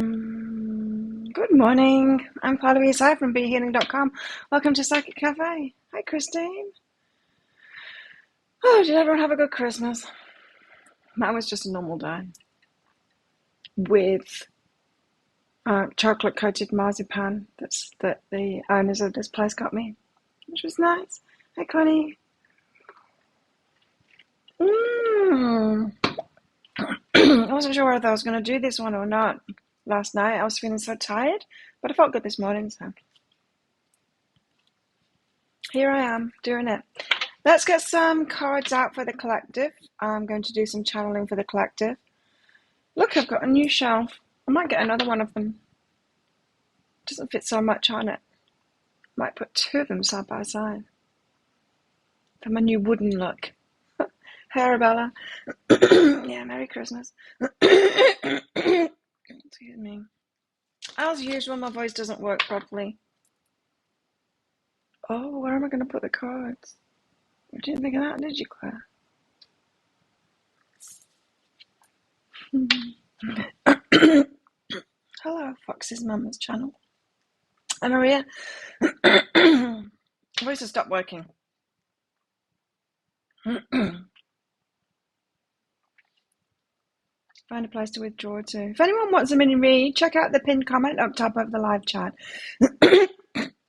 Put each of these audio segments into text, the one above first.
Good morning. I'm Paula Isai from BeHealing.com. Welcome to Psychic Cafe. Hi, Christine. Oh, did everyone have a good Christmas? Mine was just a normal day with chocolate-coated marzipan that the owners of this place got me, which was nice. Hi, Connie. I wasn't sure whether I was going to do this one or not last night. I was feeling so tired, but I felt good this morning, so here I am doing it. Let's get some cards out for the collective. I'm going to do some channeling for the collective. Look, I've got a new shelf. I might get another one of them. Doesn't fit so much on it. Might put two of them side by side for my new wooden look. Hey, Arabella. Yeah, Merry Christmas. Excuse me. As usual, my voice doesn't work properly. Oh, where am I going to put the cards? You didn't think of that, did you, Claire? Hello, Fox's Mama's channel. And Maria, voice has stopped working. Find a place to withdraw to. If anyone wants a mini read, check out the pinned comment up top of the live chat.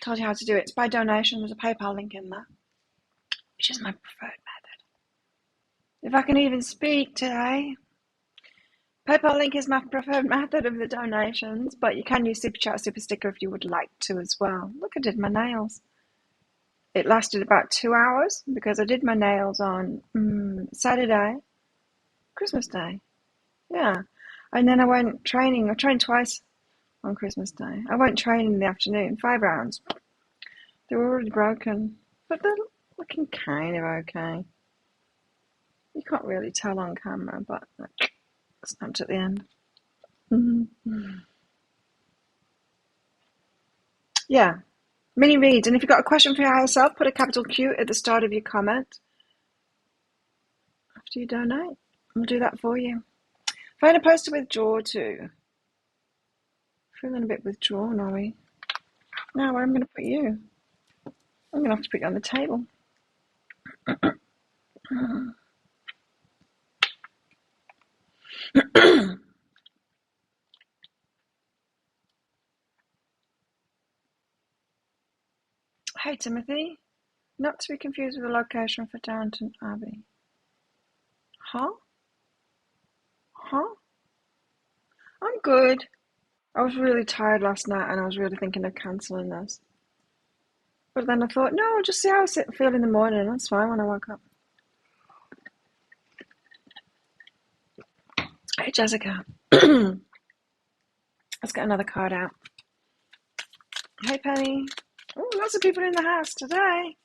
Told you how to do it. It's by donation. There's a PayPal link in there, which is my preferred method. If I can even speak today. PayPal link is my preferred method of the donations, but you can use Super Chat, Super Sticker if you would like to as well. Look, I did my nails. It lasted about 2 hours because I did my nails on Saturday, Christmas Day. Yeah. And then I went training. I trained twice on Christmas Day. I went training in the afternoon, 5 rounds. They were already broken, but they're looking kind of okay. You can't really tell on camera, but snapped at the end. Yeah. Mini reads. And if you've got a question for your higher self, put a capital Q at the start of your comment after you donate. We'll do that for you. Find a place to withdraw to. Feeling a bit withdrawn, are we? Now, where am I going to put you? I'm going to have to put you on the table. Hey, Timothy. Not to be confused with the location for Downton Abbey. Huh? Huh? I'm good. I was really tired last night and I was really thinking of cancelling this. But then I thought, no, I'll just see how I feel in the morning. That's fine when I wake up. Hey, Jessica. Let's get another card out. Hey, Penny. Oh, lots of people in the house today.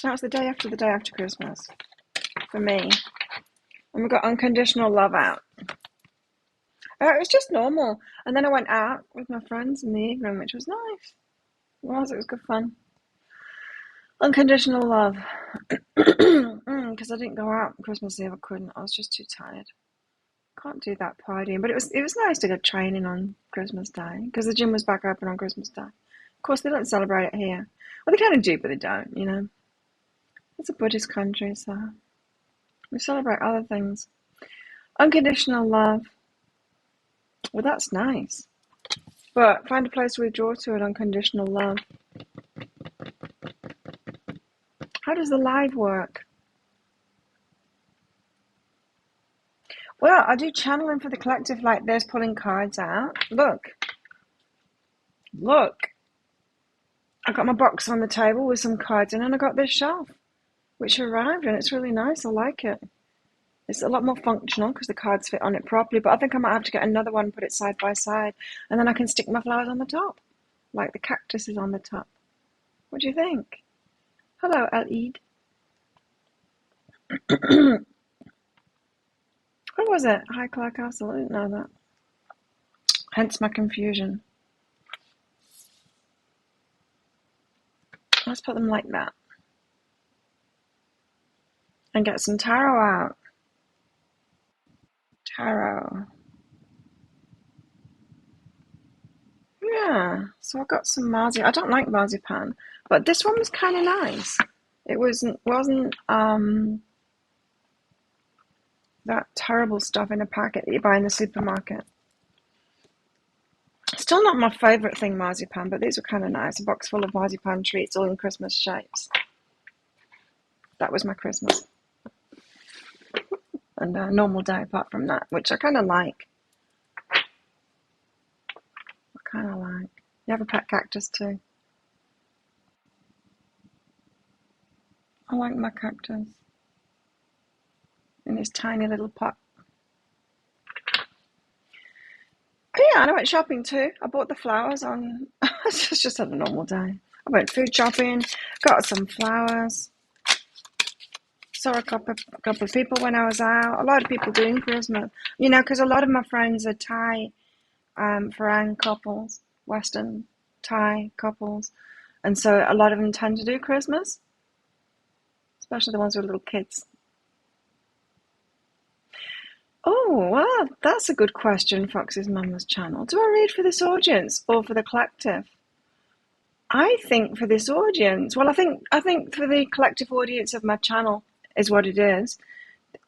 Now it's the day after Christmas for me. And we got unconditional love out. It was just normal. And then I went out with my friends in the evening, which was nice. It was good fun. Unconditional love. Because I didn't go out Christmas Eve. I couldn't. I was just too tired. Can't do that partying. But it was nice to go training on Christmas Day because the gym was back open on Christmas Day. Of course, they don't celebrate it here. Well, they kind of do, but they don't, you know. It's a Buddhist country, so we celebrate other things. Unconditional love. Well, that's nice. But find a place to withdraw to an unconditional love. How does the live work? Well, I do channeling for the collective like this, pulling cards out. Look. I got my box on the table with some cards in, and I got this shelf, which arrived, and it's really nice. I like it. It's a lot more functional because the cards fit on it properly, but I think I might have to get another one and put it side by side, and then I can stick my flowers on the top, like the cactus is on the top. What do you think? Hello, El-Eid. What was it? High Clark Castle. I didn't know that. Hence my confusion. Let's put them like that. And get some tarot out. Tarot. Yeah, so I got some marzipan. I don't like marzipan, but this one was kind of nice. It wasn't that terrible stuff in a packet that you buy in the supermarket. Still not my favourite thing, marzipan, but these were kind of nice. A box full of marzipan treats, all in Christmas shapes. That was my Christmas. And a normal day apart from that, which I kind of like. You have a pet cactus too. I like my cactus in its tiny little pot. Oh yeah, and I went shopping too. I bought the flowers on. It's just had a normal day. I went food shopping, got some flowers. Saw a couple of people when I was out. A lot of people doing Christmas, because a lot of my friends are Thai, Farang couples, Western Thai couples, and so a lot of them tend to do Christmas, especially the ones with little kids. Oh, well, that's a good question, Fox's Mama's channel. Do I read for this audience or for the collective? I think for this audience. Well, I think for the collective audience of my channel is what it is.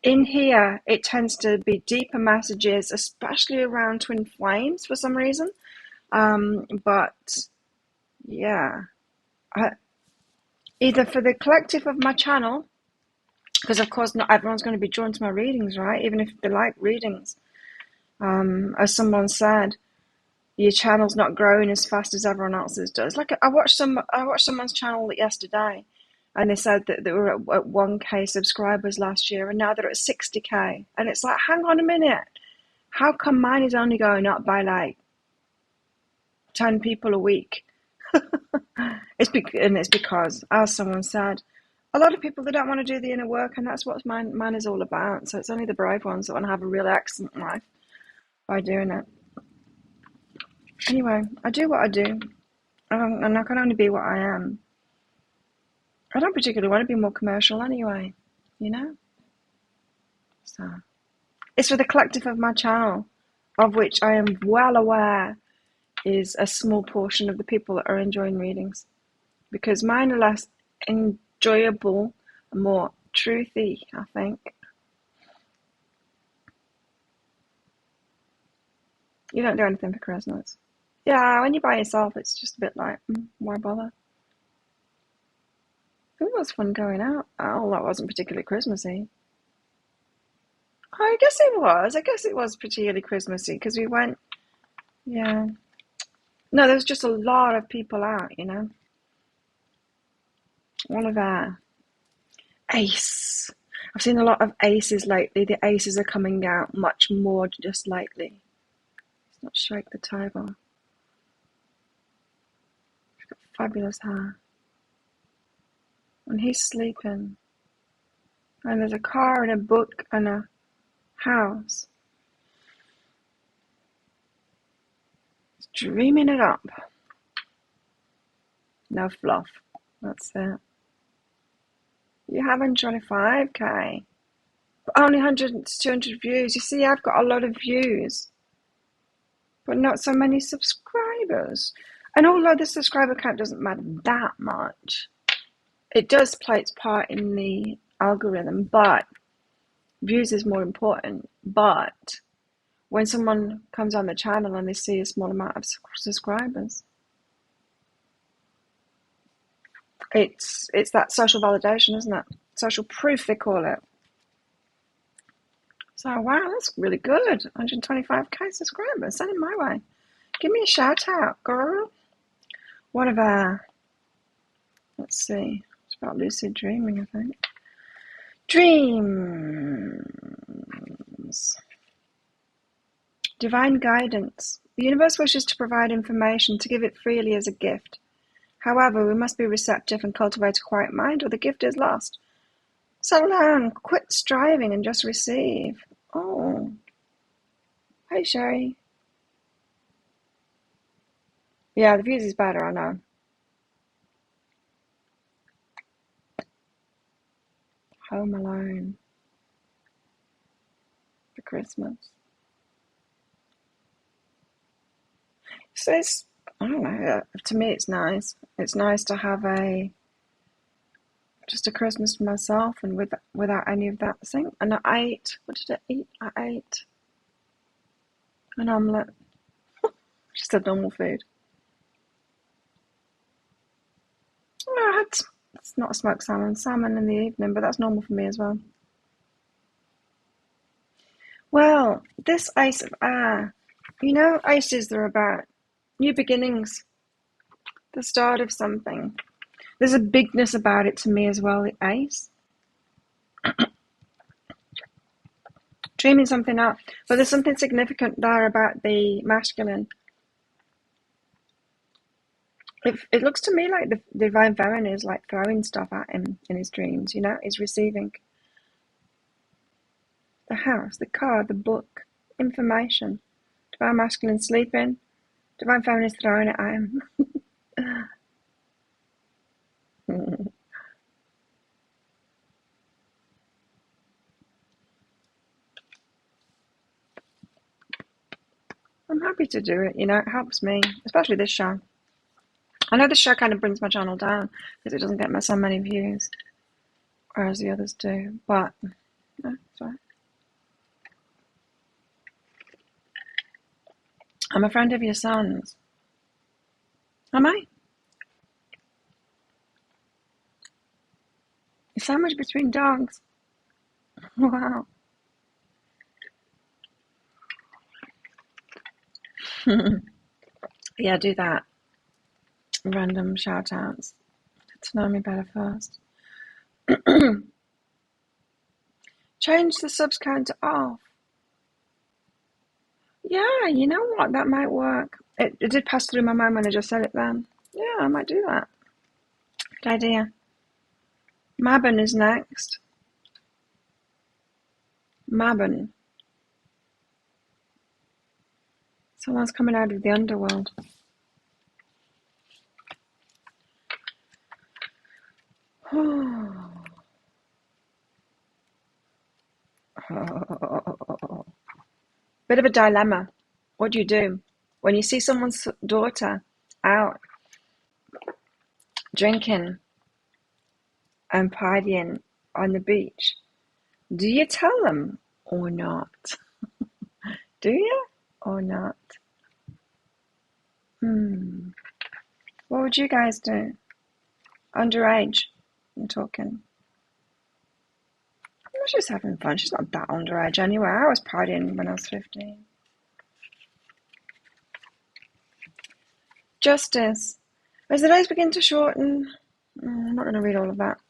In here, it tends to be deeper messages, especially around twin flames for some reason. But yeah, either for the collective of my channel, because of course not everyone's going to be drawn to my readings, right? Even if they like readings. As someone said, your channel's not growing as fast as everyone else's does. Like I watched someone's channel yesterday, and they said that they were at 1K subscribers last year, and now they're at 60K. And it's like, hang on a minute, how come mine is only going up by like 10 people a week? It's because, as someone said, a lot of people, they don't want to do the inner work, and that's what mine is all about. So it's only the brave ones that want to have a really excellent life by doing it. Anyway, I do what I do, and I can only be what I am. I don't particularly want to be more commercial anyway, you know? So it's for the collective of my channel, of which I am well aware is a small portion of the people that are enjoying readings. Because mine are less enjoyable and more truthy, I think. You don't do anything for Christmas. Yeah, when you're by yourself, it's just a bit like, why bother? It was fun going out. Oh, that wasn't particularly Christmassy. I guess it was. I guess it was particularly Christmassy because we went, yeah. No, there was just a lot of people out, All of our ace. I've seen a lot of aces lately. The aces are coming out much more just lately. Let's not shake the table. She's got fabulous hair. And he's sleeping. And there's a car and a book and a house. He's dreaming it up. No fluff. That's it. You have 125K. But only 100 to 200 views. You see, I've got a lot of views, but not so many subscribers. And although the subscriber count doesn't matter that much, it does play its part in the algorithm, but views is more important. But when someone comes on the channel and they see a small amount of subscribers, it's that social validation, isn't it? Social proof, they call it. So, wow, that's really good. 125K subscribers. Send it my way. Give me a shout out, girl. What about, let's see. It's about lucid dreaming, I think. Dreams. Divine guidance. The universe wishes to provide information, to give it freely as a gift. However, we must be receptive and cultivate a quiet mind, or the gift is lost. Settle down, quit striving, and just receive. Oh. Hey, Sherry. Yeah, the views is better, I know. Home alone. For Christmas. So I don't know. To me, it's nice. It's nice to have just a Christmas for myself and without any of that thing. And I ate. What did I eat? I ate an omelette. Just a normal food. I had. It's not a smoked salmon. Salmon in the evening, but that's normal for me as well. Well, this Ace of Air. Aces are about new beginnings, the start of something. There's a bigness about it to me as well, the Ace. Dreaming something up. But there's something significant there about the masculine. It looks to me like the divine feminine is like throwing stuff at him in his dreams, he's receiving the house, the car, the book, information. Divine masculine sleeping, divine feminine is throwing it at him. I'm happy to do it, it helps me, especially this show. I know this show kind of brings my channel down because it doesn't get so many views, whereas the others do, but no, it's all right. I'm a friend of your son's. Am I? You're sandwiched between dogs. Wow. Yeah, do that. Random shout outs. Get to know me better first. Change the subs count to off. Yeah, you know what? That might work. It did pass through my mind when I just said it then. Yeah, I might do that. Good idea. Mabon is next. Mabon. Someone's coming out of the underworld. Bit of a dilemma. What do you do when you see someone's daughter out drinking and partying on the beach? Do you tell them or not? Do you or not? What would you guys do? Underage, I'm talking. She's having fun. She's not that underage anyway. I was partying when I was 15. Justice. As the days begin to shorten, I'm not going to read all of that.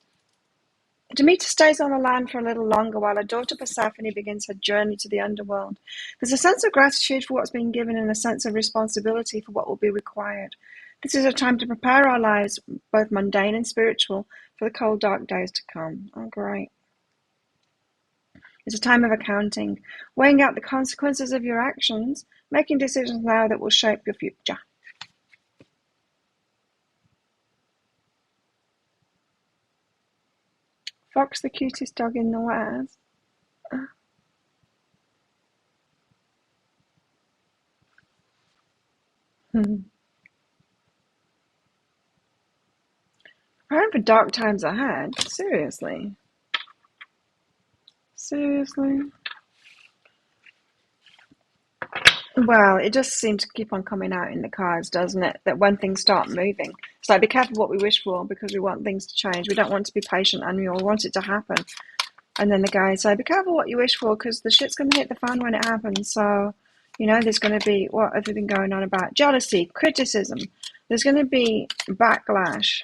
Demeter stays on the land for a little longer while her daughter Persephone begins her journey to the underworld. There's a sense of gratitude for what's been given and a sense of responsibility for what will be required. This is a time to prepare our lives, both mundane and spiritual, for the cold, dark days to come. Oh, great. It's a time of accounting, weighing out the consequences of your actions, making decisions now that will shape your future. Fox, the cutest dog in the West. Preparing for dark times ahead? Seriously? Seriously? Well, it just seems to keep on coming out in the cards, doesn't it? That when things start moving, it's like be careful what we wish for because we want things to change. We don't want to be patient and we all want it to happen. And then the guys say, be careful what you wish for because the shit's going to hit the fan when it happens. So, there's going to be what have we been going on about? Jealousy, criticism. There's going to be backlash.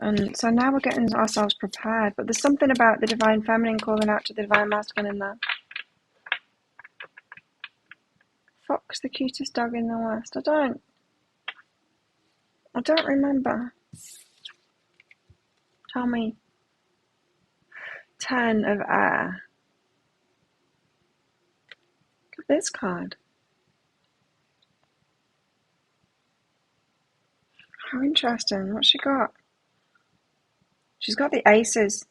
And so now we're getting ourselves prepared. But there's something about the divine feminine calling out to the divine masculine in there. Fox, the cutest dog in the West. I don't remember. Tell me. 10 of air. Look at this card. How interesting. What's she got? She's got the aces.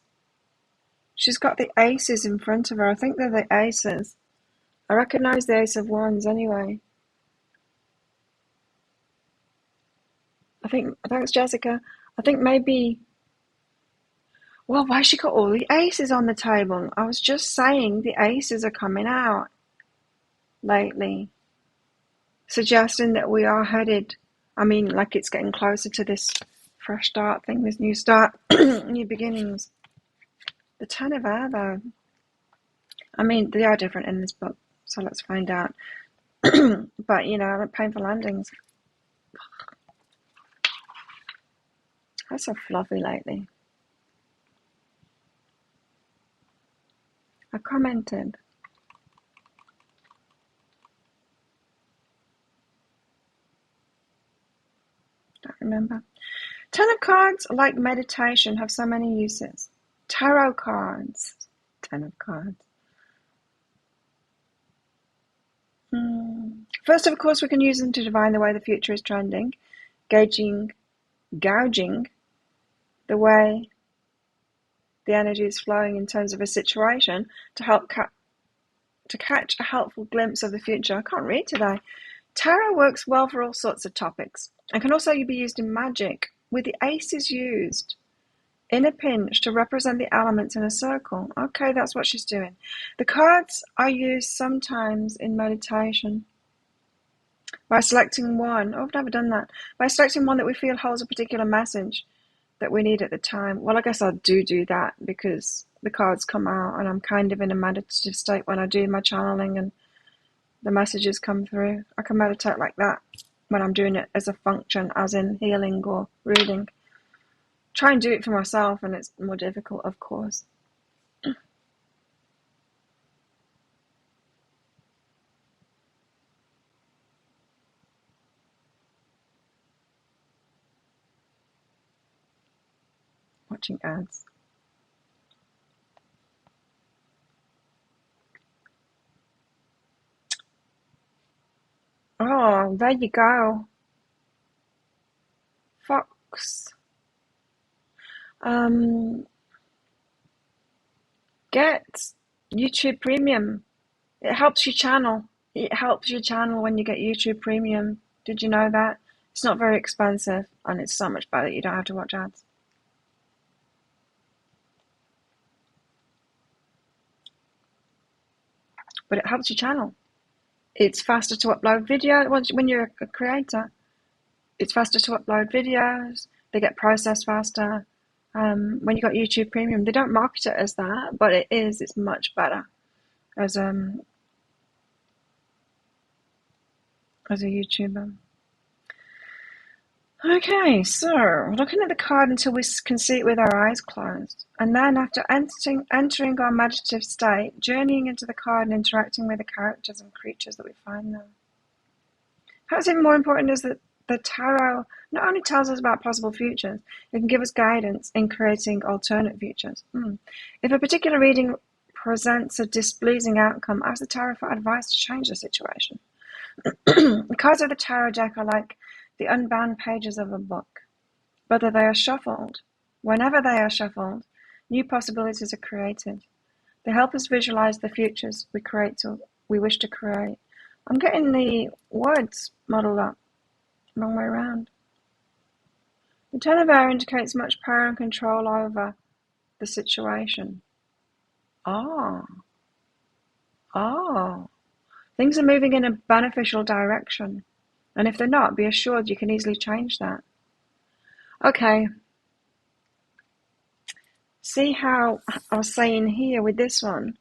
She's got the aces in front of her. I think they're the aces. I recognise the ace of wands anyway. Thanks, Jessica. I think maybe, well, why she got all the aces on the table? I was just saying the aces are coming out lately, suggesting that we are headed, like it's getting closer to this fresh start thing, this new start, new beginnings. The Ten of Air, though. They are different in this book, so let's find out. But, painful endings. That's so fluffy lately. I commented. Don't remember. Ten of Cards, like meditation, have so many uses. Tarot cards. Ten of Cards. First, of course, we can use them to divine the way the future is trending, gouging the way the energy is flowing in terms of a situation to help catch a helpful glimpse of the future. I can't read today. Tarot works well for all sorts of topics and can also be used in magic, with the aces used in a pinch to represent the elements in a circle. Okay, that's what she's doing. The cards are used sometimes in meditation by selecting one. Oh, I've never done that. By selecting one that we feel holds a particular message that we need at the time. Well, I guess I do that because the cards come out and I'm kind of in a meditative state when I do my channeling and the messages come through. I can meditate like that when I'm doing it as a function, as in healing or reading. Try and do it for myself and it's more difficult, of course. Watching ads. Oh, there you go. Fox. Get YouTube Premium. It helps you channel. It helps you channel when you get YouTube Premium. Did you know that? It's not very expensive and it's so much better. You don't have to watch ads. But it helps you channel. It's faster to upload video when you're a creator. It's faster to upload videos. They get processed faster. When you got YouTube Premium, they don't market it as that, but it is. It's much better as a YouTuber. Okay, so looking at the card until we can see it with our eyes closed, and then after entering our meditative state, journeying into the card and interacting with the characters and creatures that we find there. Perhaps even more important is that the tarot not only tells us about possible futures, it can give us guidance in creating alternate futures. If a particular reading presents a displeasing outcome, ask the tarot for advice to change the situation. The cards of the tarot deck are like the unbound pages of a book. Whenever they are shuffled, new possibilities are created. They help us visualize the futures we wish to create. I'm getting the words muddled up, wrong way around. The Ten of Air indicates much power and control over the situation. Oh. Things are moving in a beneficial direction. And if they're not, be assured you can easily change that. Okay. See how I was saying here with this one?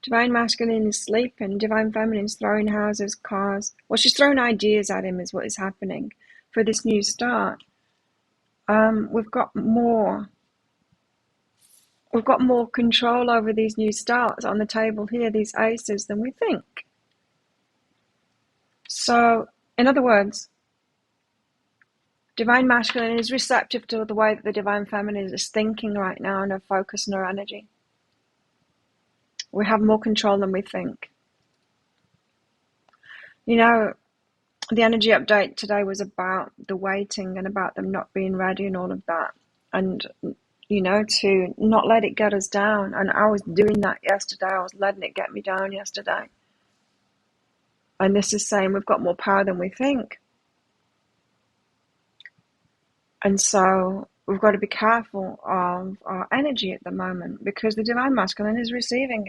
Divine Masculine is sleeping, Divine Feminine is throwing houses, cars. Well, she's throwing ideas at him is what is happening for this new start. We've got more control over these new starts on the table here, these aces, than we think. So, in other words, Divine Masculine is receptive to the way that the Divine Feminine is thinking right now and her focus and her energy. We have more control than we think. The energy update today was about the waiting and about them not being ready and all of that. And, to not let it get us down. And I was doing that yesterday. I was letting it get me down yesterday. And this is saying we've got more power than we think. And so we've got to be careful of our energy at the moment because the divine masculine is receiving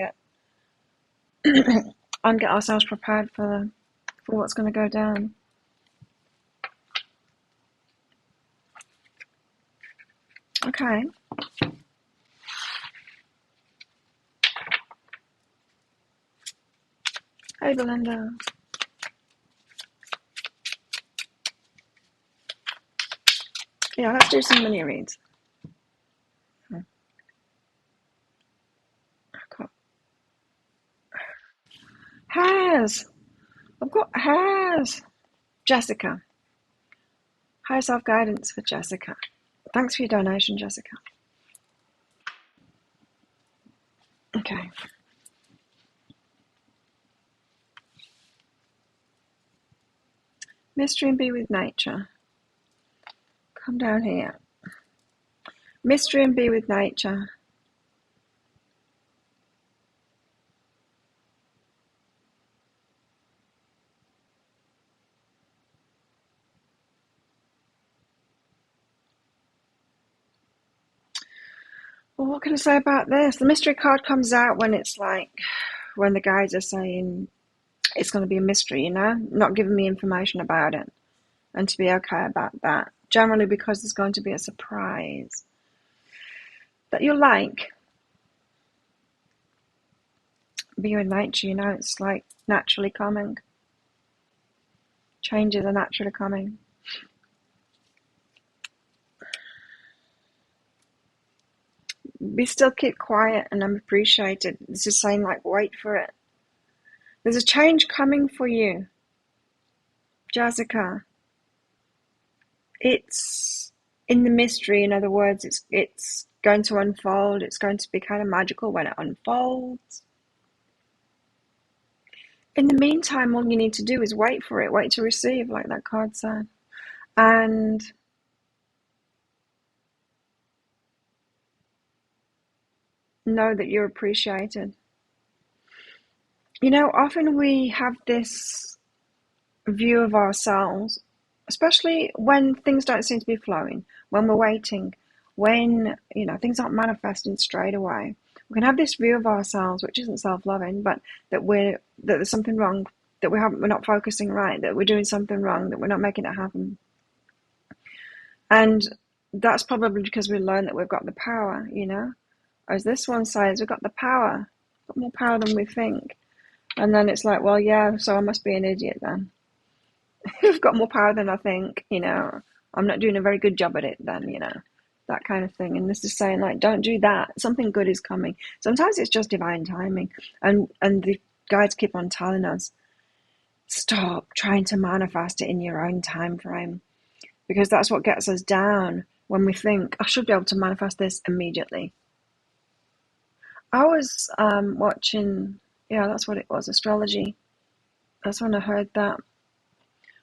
it and get ourselves prepared for what's going to go down. Okay. Hey, Belinda. Yeah, let's do some mini reads. Hairs. I've got hairs. Jessica. High self-guidance for Jessica. Thanks for your donation, Jessica. Okay. Mystery and be with nature. Come down here. Mystery and be with nature. Well, what can I say about this? The mystery card comes out when it's like, when the guides are saying it's going to be a mystery, you know, not giving me information about it, and to be okay about that. Generally because there's going to be a surprise that you like. Be with nature, you know, it's like naturally coming. Changes are naturally coming. Be still, keep quiet, and appreciate it. This is saying like, wait for it. There's a change coming for you, Jessica. It's in the mystery. In other words, it's going to unfold. It's going to be kind of magical when it unfolds. In the meantime, all you need to do is wait for it, wait to receive, like that card said. And know that you're appreciated. You know, often we have this view of ourselves, especially when things don't seem to be flowing, when we're waiting, when, you know, things aren't manifesting straight away. We can have this view of ourselves, which isn't self-loving, but that there's something wrong, that we're not focusing right, that we're doing something wrong, that we're not making it happen. And that's probably because we learned that we've got the power, you know. As this one says, we've got the power, got more power than we think. And then it's like, well, yeah, so I must be an idiot then. I've got more power than I think, you know. I'm not doing a very good job at it then, you know. That kind of thing. And this is saying, like, don't do that. Something good is coming. Sometimes it's just divine timing. And the guides keep on telling us, stop trying to manifest it in your own time frame. Because that's what gets us down when we think, I should be able to manifest this immediately. I was watching, yeah, that's what it was, astrology. That's when I heard that.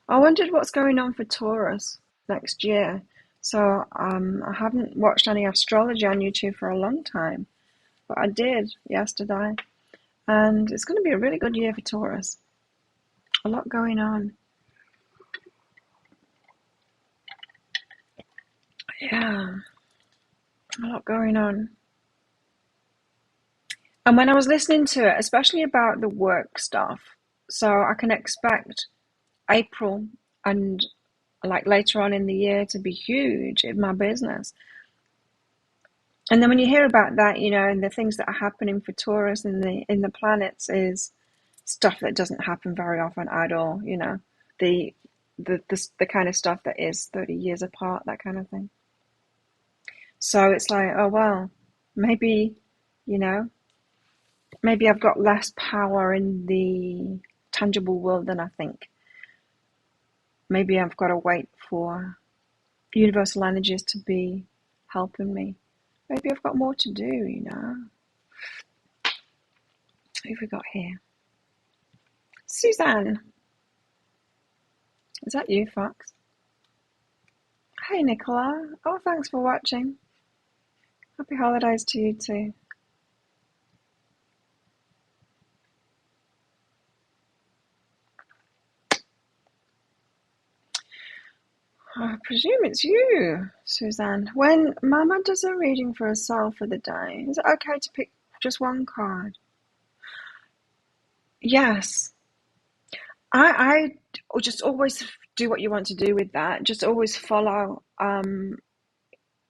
I wondered what's going on for Taurus next year. So I haven't watched any astrology on YouTube for a long time, but I did yesterday. And it's going to be a really good year for Taurus. A lot going on. Yeah, a lot going on. And when I was listening to it, especially about the work stuff, so I can expect April and like later on in the year to be huge in my business. And then when you hear about that, you know, and the things that are happening for Taurus in the planets is stuff that doesn't happen very often at all, you know, the the kind of stuff that is 30 years apart, that kind of thing. So it's like, oh well, maybe, you know, maybe I've got less power in the tangible world than I think. Maybe I've got to wait for universal energies to be helping me. Maybe I've got more to do, you know. Who have we got here? Suzanne. Is that you, Fox? Hey, Nicola. Oh, thanks for watching. Happy holidays to you too. I presume it's you, Suzanne. When Mama does a reading for herself for the day, is it okay to pick just one card? Yes. I just always do what you want to do with that. Just always follow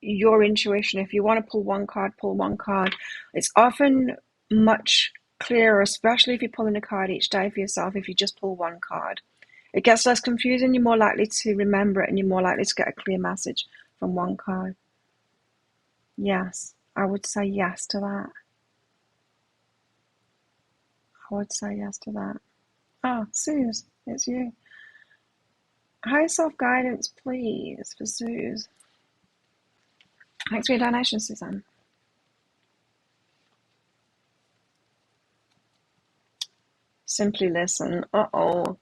your intuition. If you want to pull one card, pull one card. It's often much clearer, especially if you're pulling a card each day for yourself, if you just pull one card. It gets less confusing, you're more likely to remember it, and you're more likely to get a clear message from one card. Yes, I would say yes to that. I would say yes to that. Oh, Suze, it's you. Higher self-guidance, please, for Suze. Thanks for your donation, Suzanne. Simply listen. Uh-oh.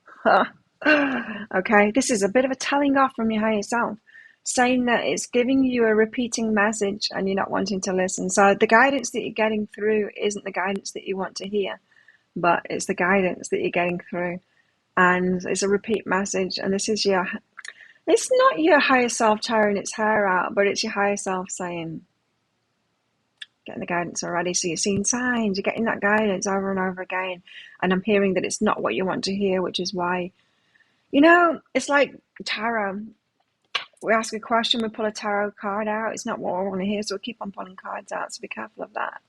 Okay, this is a bit of a telling off from your higher self, saying that it's giving you a repeating message and you're not wanting to listen. So the guidance that you're getting through isn't the guidance that you want to hear, but it's the guidance that you're getting through. And it's a repeat message. And this is it's not your higher self tearing its hair out, but it's your higher self saying, getting the guidance already. So you're seeing signs, you're getting that guidance over and over again. And I'm hearing that it's not what you want to hear, which is why, it's like tarot. We ask a question, we pull a tarot card out. It's not what I want to hear, so we keep on pulling cards out. So be careful of that.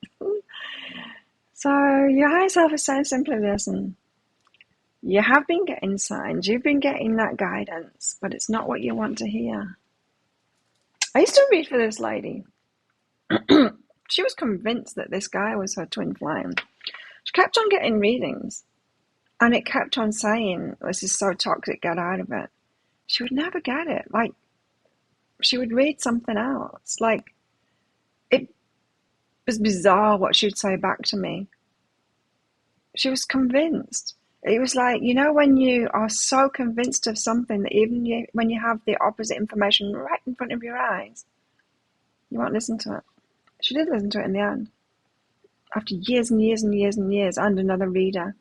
So your higher self is saying, simply listen. You have been getting signs, you've been getting that guidance, but it's not what you want to hear. I used to read for this lady. She was convinced that this guy was her twin flame. She kept on getting readings, and it kept on saying, this is so toxic, get out of it. She would never get it. Like, she would read something else. Like, it was bizarre what she would say back to me. She was convinced. It was like, when you are so convinced of something that even when you have the opposite information right in front of your eyes, you won't listen to it. She did listen to it in the end. After years and years and years and years, and another reader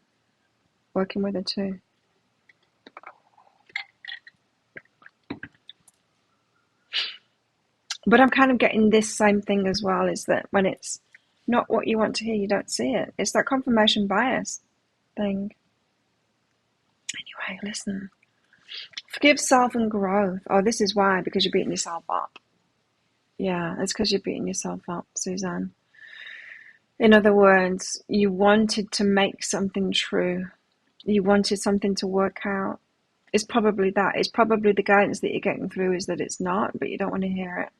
working with her too. But I'm kind of getting this same thing as well, is that when it's not what you want to hear, you don't see it. It's that confirmation bias thing. Anyway, listen. Forgive self and growth. Oh, this is why, because you're beating yourself up. Yeah, it's because you're beating yourself up, Suzanne. In other words, you wanted to make something true. You wanted something to work out. It's probably that. It's probably the guidance that you're getting through is that it's not, but you don't want to hear it.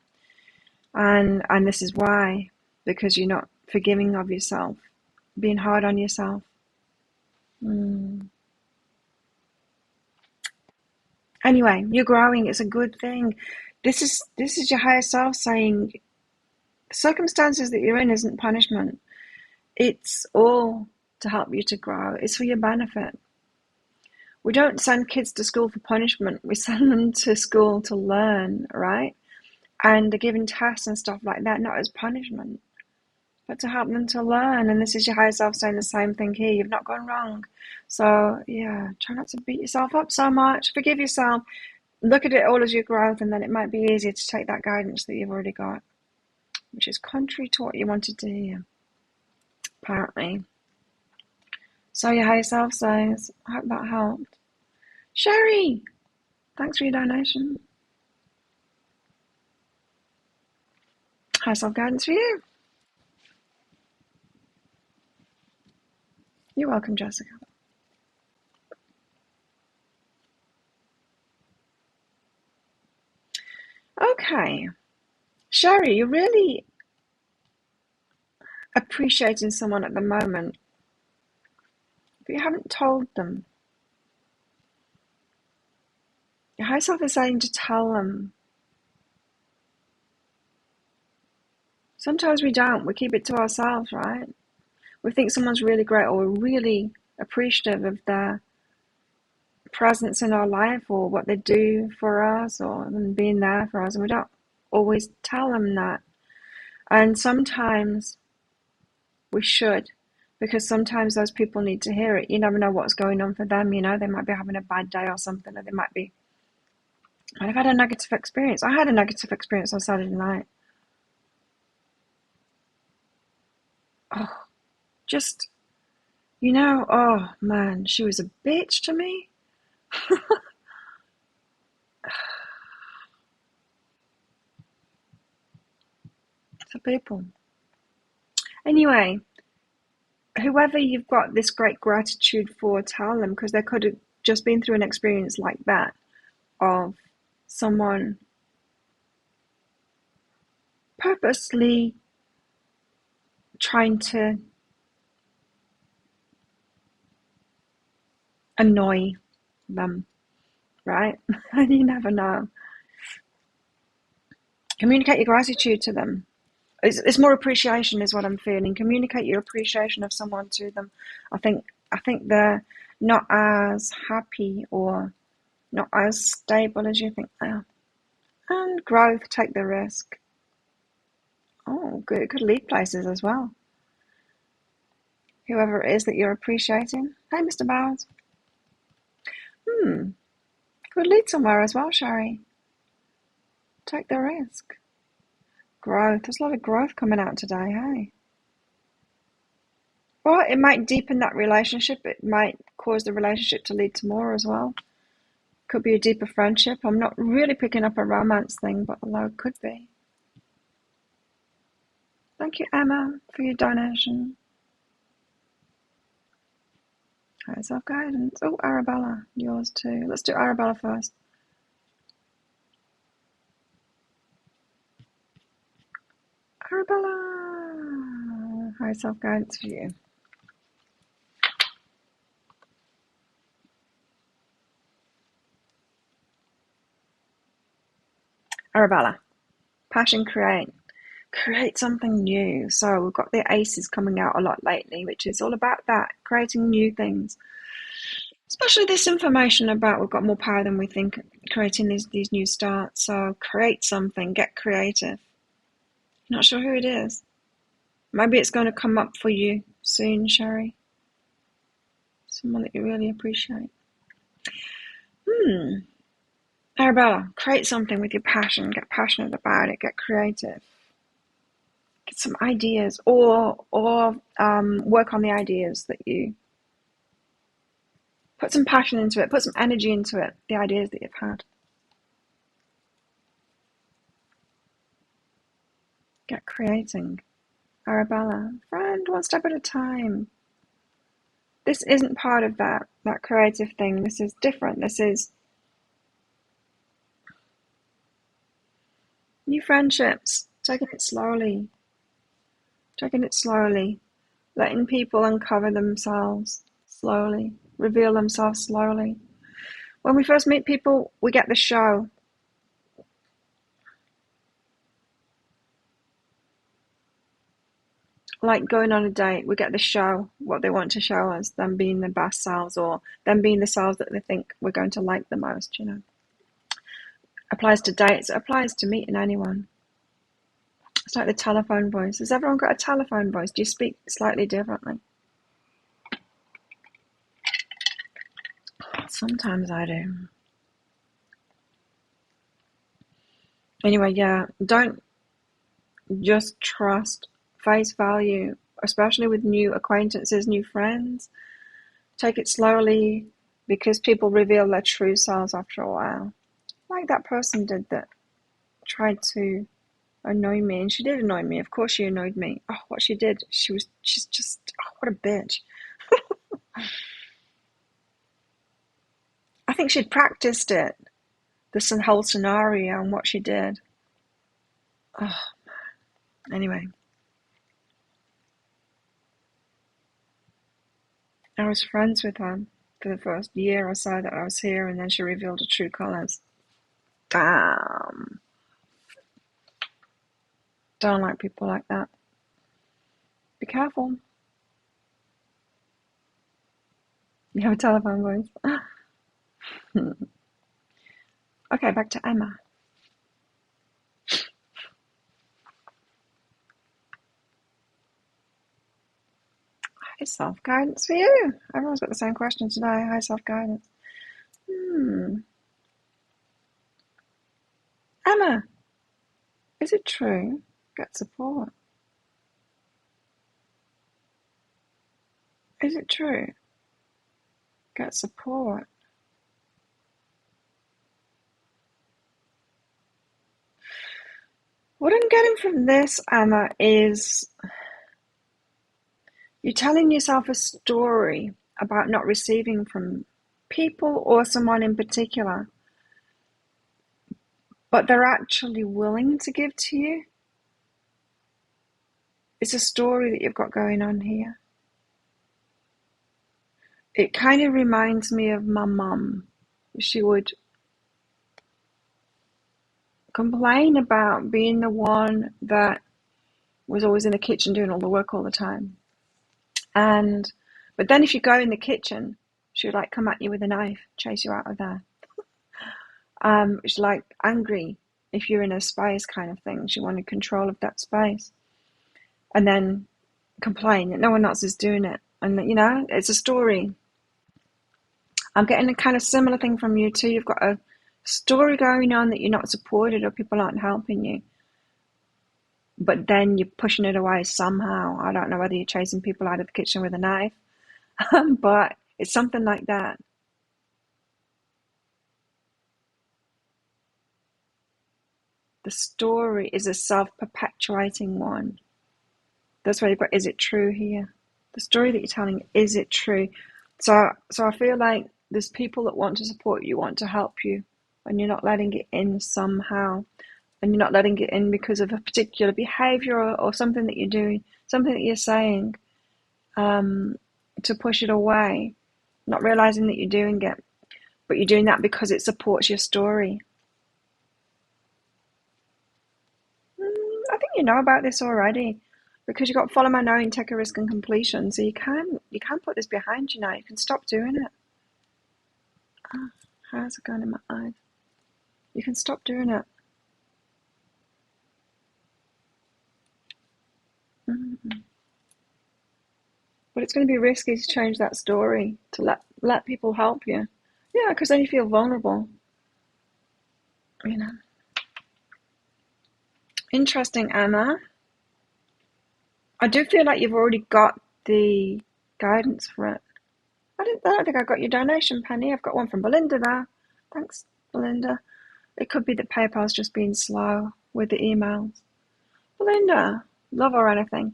And this is why, because you're not forgiving of yourself, being hard on yourself. Anyway, you're growing. It's a good thing. This is your higher self saying, the circumstances that you're in isn't punishment. It's all to help you to grow. It's for your benefit. We don't send kids to school for punishment. We send them to school to learn, right? And they're given tests and stuff like that, not as punishment, but to help them to learn. And this is your higher self saying the same thing here. You've not gone wrong. So, yeah, try not to beat yourself up so much. Forgive yourself. Look at it all as your growth, and then it might be easier to take that guidance that you've already got, which is contrary to what you wanted to hear, apparently. So your higher self says, I hope that helped. Sherry, thanks for your donation. Higher self guidance for you. You're welcome, Jessica. Okay. Sherry, you're really appreciating someone at the moment, but you haven't told them. Your higher self is saying to tell them. Sometimes we don't. We keep it to ourselves, right? We think someone's really great, or we're really appreciative of their presence in our life or what they do for us or them being there for us, and we don't always tell them that. And sometimes we should, because sometimes those people need to hear it. You never know what's going on for them. They might be having a bad day or something, or they might be I've had a negative experience. I had a negative experience on Saturday night. Oh, just, oh man, she was a bitch to me. To people. Anyway, whoever you've got this great gratitude for, tell them, because they could have just been through an experience like that of someone purposely trying to annoy them, right? And you never know. Communicate your gratitude to them. It's more appreciation is what I'm feeling. Communicate your appreciation of someone to them. I think they're not as happy or not as stable as you think they are. And growth, take the risk. Oh, good. It could lead places as well. Whoever it is that you're appreciating. Hey, Mr. Bowers. Could lead somewhere as well, Sherry. Take the risk. Growth. There's a lot of growth coming out today, hey? Well, it might deepen that relationship. It might cause the relationship to lead to more as well. Could be a deeper friendship. I'm not really picking up a romance thing, but although it could be. Thank you, Emma, for your donation. Self-guidance. Oh, Arabella, yours too. Let's do Arabella first. Arabella. High self-guidance for you. Arabella. Passion create. Create something new. So we've got the aces coming out a lot lately, which is all about that, creating new things. Especially this information about we've got more power than we think, creating these new starts. So create something, get creative. Not sure who it is. Maybe it's going to come up for you soon, Sherry. Someone that you really appreciate. Arabella, create something with your passion. Get passionate about it. Get creative. Get some ideas, or work on the ideas that you put some passion into it. Put some energy into it. The ideas that you've had. Get creating. Arabella, friend, one step at a time. This isn't part of that creative thing. This is different. This is new friendships. Taking it slowly. Taking it slowly. Letting people uncover themselves slowly. Reveal themselves slowly. When we first meet people, we get the show. Like going on a date, we get the show, what they want to show us, them being the best selves or them being the selves that they think we're going to like the most, Applies to dates, it applies to meeting anyone. It's like the telephone voice. Has everyone got a telephone voice? Do you speak slightly differently? Sometimes I do. Anyway, yeah, don't just trust face value, especially with new acquaintances, new friends. Take it slowly because people reveal their true selves after a while. Like that person did that tried to annoy me, and she did annoy me. Of course she annoyed me. Oh, what she did, she's just, what a bitch. I think she'd practiced it, this whole scenario and what she did. Oh, anyway. I was friends with her for the first year or so that I was here, and then she revealed her true colours. Damn. Don't like people like that. Be careful. You have a telephone voice. Okay, back to Emma. High self-guidance for you. Everyone's got the same question today. High self-guidance. Emma, is it true? Get support. Is it true? Get support. What I'm getting from this, Emma, is you're telling yourself a story about not receiving from people or someone in particular, but they're actually willing to give to you. It's a story that you've got going on here. It kind of reminds me of my mum. She would complain about being the one that was always in the kitchen doing all the work all the time. But then if you go in the kitchen, she would like come at you with a knife, chase you out of there. She's like angry if you're in a space kind of thing. She wanted control of that space. And then complain that no one else is doing it. And, you know, it's a story. I'm getting a kind of similar thing from you too. You've got a story going on that you're not supported or people aren't helping you. But then you're pushing it away somehow. I don't know whether you're chasing people out of the kitchen with a knife, but it's something like that. The story is a self-perpetuating one. That's why you've got, is it true here? The story that you're telling, is it true? So I feel like there's people that want to support you, want to help you, and you're not letting it in somehow. And you're not letting it in because of a particular behavior or something that you're doing, something that you're saying, to push it away, not realizing that you're doing it, but you're doing that because it supports your story. I think you know about this already, because you've got follow my knowing, take a risk and completion. So you can put this behind you now. You can stop doing it. Oh, how's it going in my eyes? You can stop doing it. But it's going to be risky to change that story, to let people help you. Yeah, because then you feel vulnerable. You know. Interesting, Anna. I do feel like you've already got the guidance for it. I don't think I got your donation, Penny. I've got one from Belinda there. Thanks, Belinda. It could be that PayPal's just being slow with the emails. Belinda, love or anything.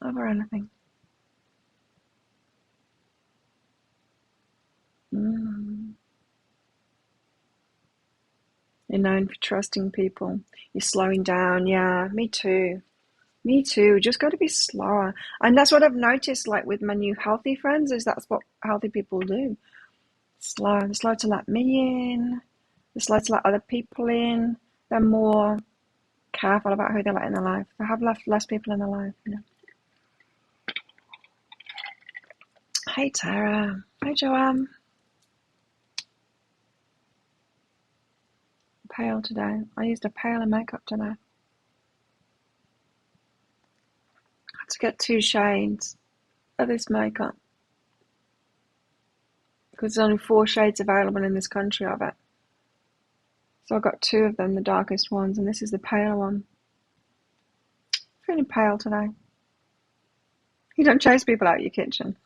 Love or anything. You're known for trusting people. You're slowing down. Yeah, me too. Me too. Just got to be slower. And that's what I've noticed, like with my new healthy friends, is that's what healthy people do. Slow. They're slow to let me in. They're slow to let other people in. They're more careful about who they let in their life. They have less people in their life, you know. Hey, Tara. Hey, Joanne. Pale today. I used a pale in makeup today. I had to get 2 shades of this makeup because there's only 4 shades available in this country of it. So I got 2 of them, the darkest ones, and this is the pale one. Feeling pale today. You don't chase people out of your kitchen.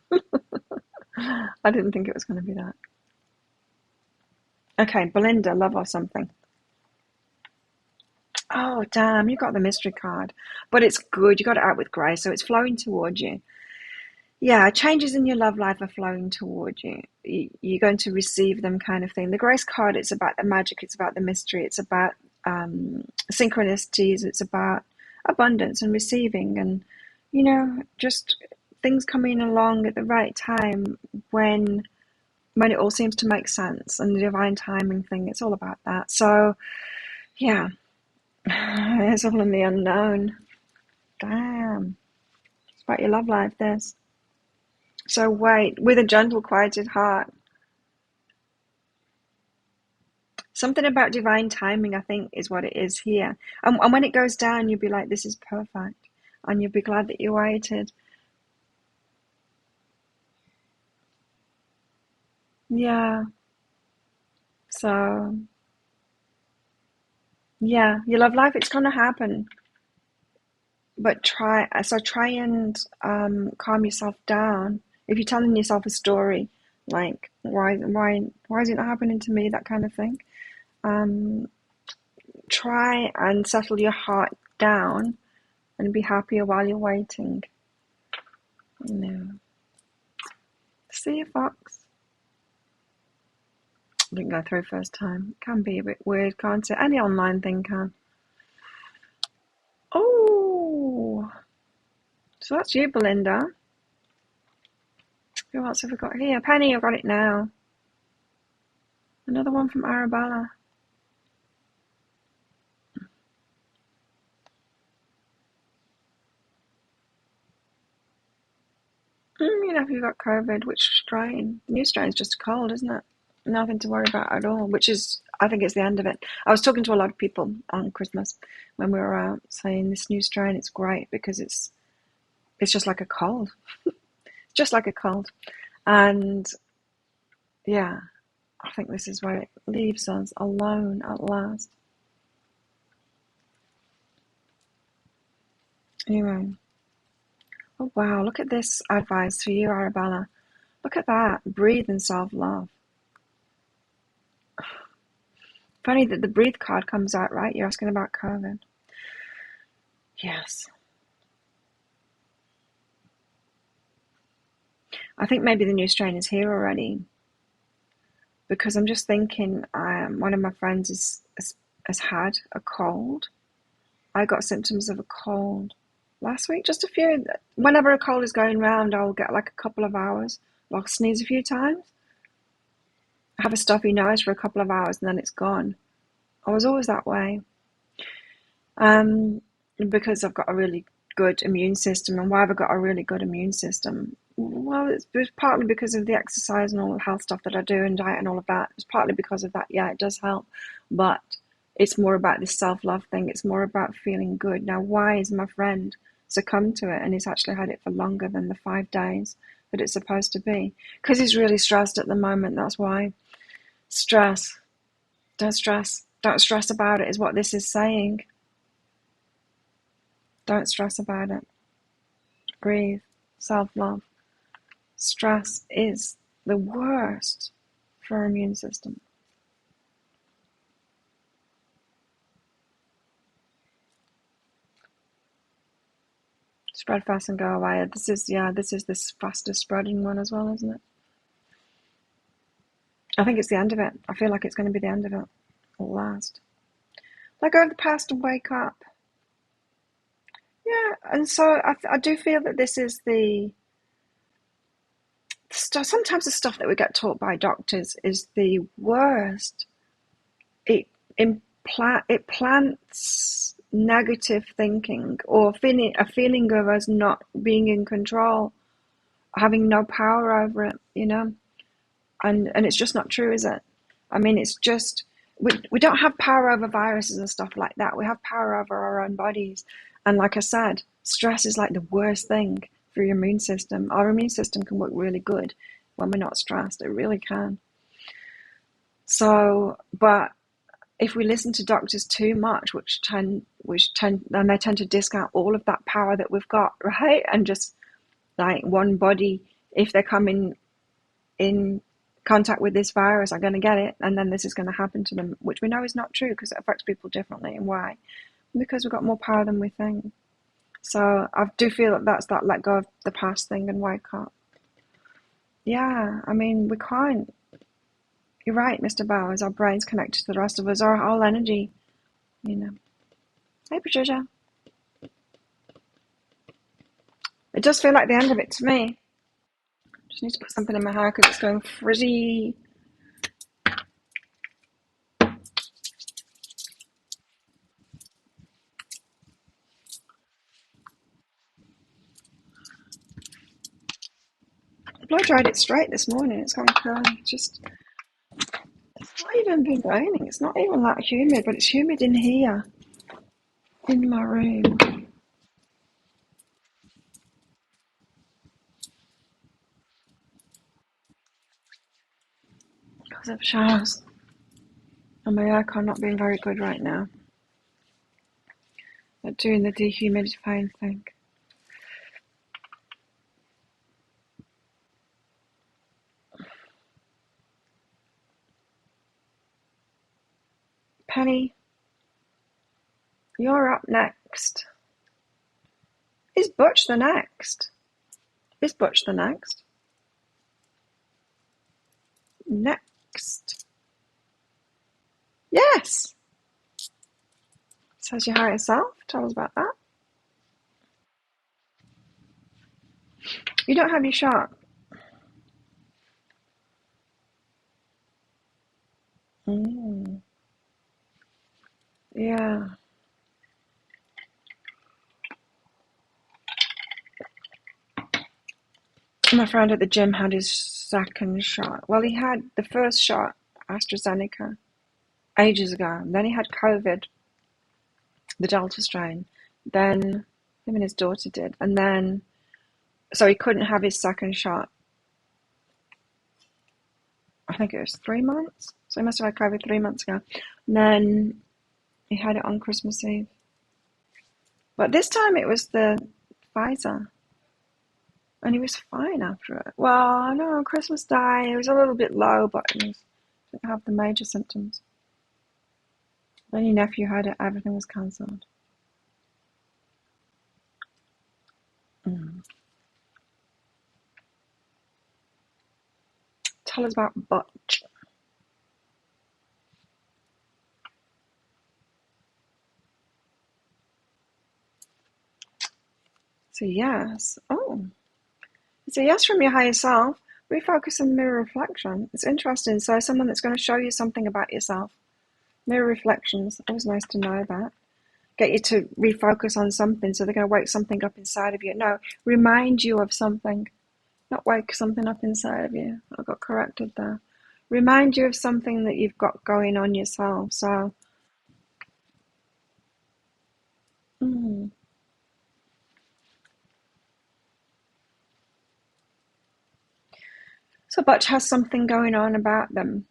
I didn't think it was going to be that. Okay, Belinda, love or something. Oh, damn, you got the mystery card. But it's good. You got it out with grace, so it's flowing towards you. Yeah, changes in your love life are flowing towards you. You're going to receive them, kind of thing. The grace card, it's about the magic. It's about the mystery. It's about synchronicities. It's about abundance and receiving and, you know, just things coming along at the right time when it all seems to make sense, and the divine timing thing. It's all about that. So, yeah. It's all in the unknown. Damn. It's about your love life, this. So wait, with a gentle, quieted heart. Something about divine timing, I think, is what it is here. And when it goes down, you'll be like, this is perfect. And you'll be glad that you waited. Yeah. So, yeah, you love life, it's gonna happen. But try and calm yourself down. If you're telling yourself a story, like why is it not happening to me, that kind of thing. Um, Try and settle your heart down and be happier while you're waiting. You know. See you, Fox. Didn't go through first time. Can be a bit weird, can't it? Any online thing can. Oh, so that's you, Belinda. Who else have we got here? Penny, I've got it now. Another one from Arabella. You know, if you've got COVID, which strain? The new strain is just a cold, isn't it? Nothing to worry about at all, which is, I think it's the end of it. I was talking to a lot of people on Christmas when we were out saying this new strain, it's great because it's just like a cold. Just like a cold. And yeah, I think this is where it leaves us alone at last. Anyway. Oh wow, look at this advice for you, Arabella. Look at that. Breathe and self-love. Funny that the breathe card comes out, right? You're asking about COVID. Yes. I think maybe the new strain is here already because I'm just thinking one of my friends has had a cold. I got symptoms of a cold last week, just a few. Whenever a cold is going round, I'll get like a couple of hours. I'll sneeze a few times, have a stuffy nose for a couple of hours, and then it's gone. I was always that way. Because I've got a really good immune system. And why have I got a really good immune system? Well, it's partly because of the exercise and all the health stuff that I do and diet and all of that. It's partly because of that. Yeah, it does help. But it's more about this self-love thing. It's more about feeling good. Now, why is my friend succumbed to it and he's actually had it for longer than the 5 days that it's supposed to be? Because he's really stressed at the moment. That's why. Stress. Don't stress. Don't stress about it is what this is saying. Don't stress about it. Breathe. Self-love. Stress is the worst for our immune system. Spread fast and go away. This is this fastest spreading one as well, isn't it? I think it's the end of it. I feel like it's going to be the end of it. At last. Let go of the past and wake up. Yeah, and so I do feel that this is the stuff. Sometimes the stuff that we get taught by doctors is the worst. It plants negative thinking or a feeling of us not being in control, having no power over it, and it's just not true, is it? I mean, it's just we don't have power over viruses and stuff like that. We have power over our own bodies, and like I said, stress is like the worst thing for your immune system. Our immune system can work really good when we're not stressed. It really can. So, but if we listen to doctors too much, and they tend to discount all of that power that we've got, right? And just like one body, if they're coming in contact with this virus, are going to get it, and then this is going to happen to them, which we know is not true because it affects people differently. And why? Because we've got more power than we think. So I do feel that that's that let go of the past thing and wake up. Yeah, I mean, we can't. You're right, Mr. Bowers. Our brain's connected to the rest of us. Our whole energy, you know. Hey, Patricia. It does feel like the end of it to me. Just need to put something in my hair because it's going frizzy. I blow dried it straight this morning. It's gone curly. It's not even been raining. It's not even that humid, but it's humid in here, in my room. Because of showers. And my aircon not being very good right now. But doing the dehumidifying thing. Penny, you're up next. Is Butch the next? Is Butch the next? Next. Yes. Says your higher self. Tell us about that. You don't have your shot. Yeah. My friend at the gym had his second shot. Well, he had the first shot, AstraZeneca, ages ago. Then he had COVID, the Delta strain. Then him and his daughter did. And then, so he couldn't have his second shot. I think it was 3 months. So he must have had COVID 3 months ago. And then he had it on Christmas Eve. But this time it was the Pfizer. And he was fine after it. Well, no, Christmas Day, it was a little bit low, but he didn't have the major symptoms. Then your nephew had it, everything was cancelled. Tell us about Butch. So yes. Oh. So yes from your higher self. Refocus and mirror reflection. It's interesting. So someone that's going to show you something about yourself. Mirror reflections. Always nice to know that. Get you to refocus on something. So they're going to wake something up inside of you. No, remind you of something. Not wake something up inside of you. I got corrected there. Remind you of something that you've got going on yourself. So, so Butch has something going on about them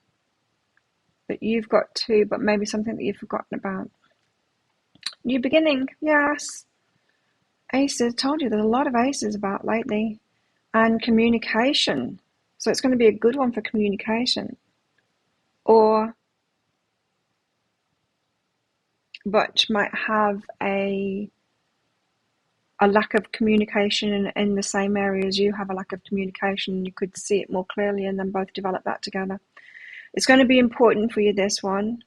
that you've got too, but maybe something that you've forgotten about. New beginning, yes. Aces, told you there's a lot of aces about lately. And communication. So it's going to be a good one for communication. Or Butch might have a lack of communication in the same area as you have a lack of communication. You could see it more clearly and then both develop that together. It's going to be important for you, this one.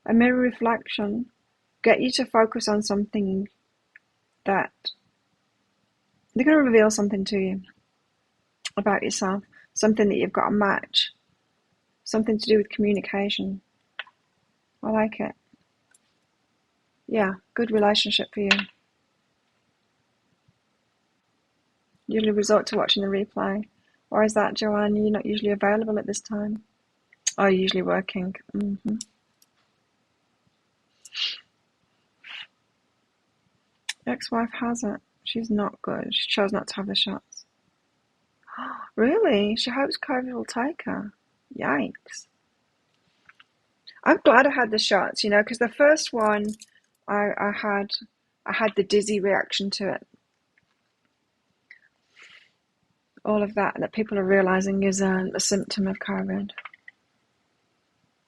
A mirror reflection. Get you to focus on something that they're going to reveal something to you about yourself, something that you've got to match, something to do with communication. I like it. Yeah, good relationship for you. Usually resort to watching the replay. Or is that, Joanne, you're not usually available at this time? Oh, you're usually working. Ex-wife has it. She's not good. She chose not to have the shots. Really? She hopes COVID will take her. Yikes. I'm glad I had the shots, because the first one I had the dizzy reaction to it. All of that people are realizing is a symptom of COVID.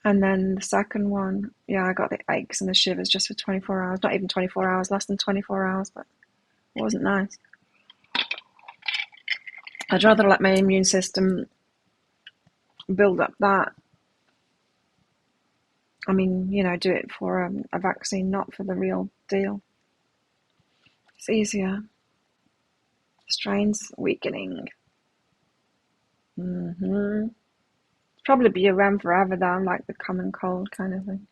And then the second one, yeah, I got the aches and the shivers just for 24 hours. Not even 24 hours, less than 24 hours, but it wasn't nice. I'd rather let my immune system build up that. I mean, do it for a vaccine, not for the real deal. It's easier. Strains weakening. Probably be around forever though, like the common cold kind of thing.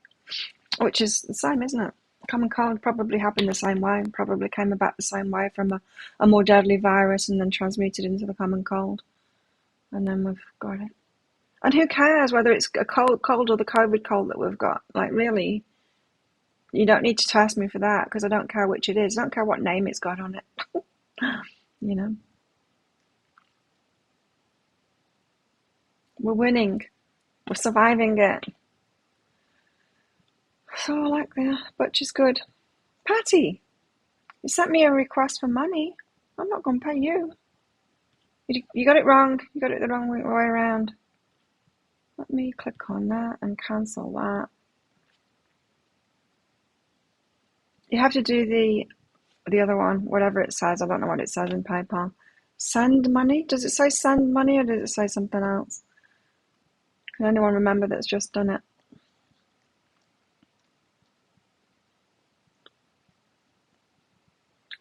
Which is the same, isn't it? Common cold probably happened the same way, probably came about the same way from a more deadly virus and then transmuted into the common cold. And then we've got it. And who cares whether it's a cold or the COVID cold that we've got? Like, really, you don't need to test me for that because I don't care which it is. I don't care what name it's got on it. We're winning. We're surviving it. So I like the butcher's good. Patty, you sent me a request for money. I'm not going to pay you. You got it wrong. You got it the wrong way around. Let me click on that and cancel that. You have to do the other one, whatever it says. I don't know what it says in PayPal. Send money? Does it say send money or does it say something else? Can anyone remember that's just done it?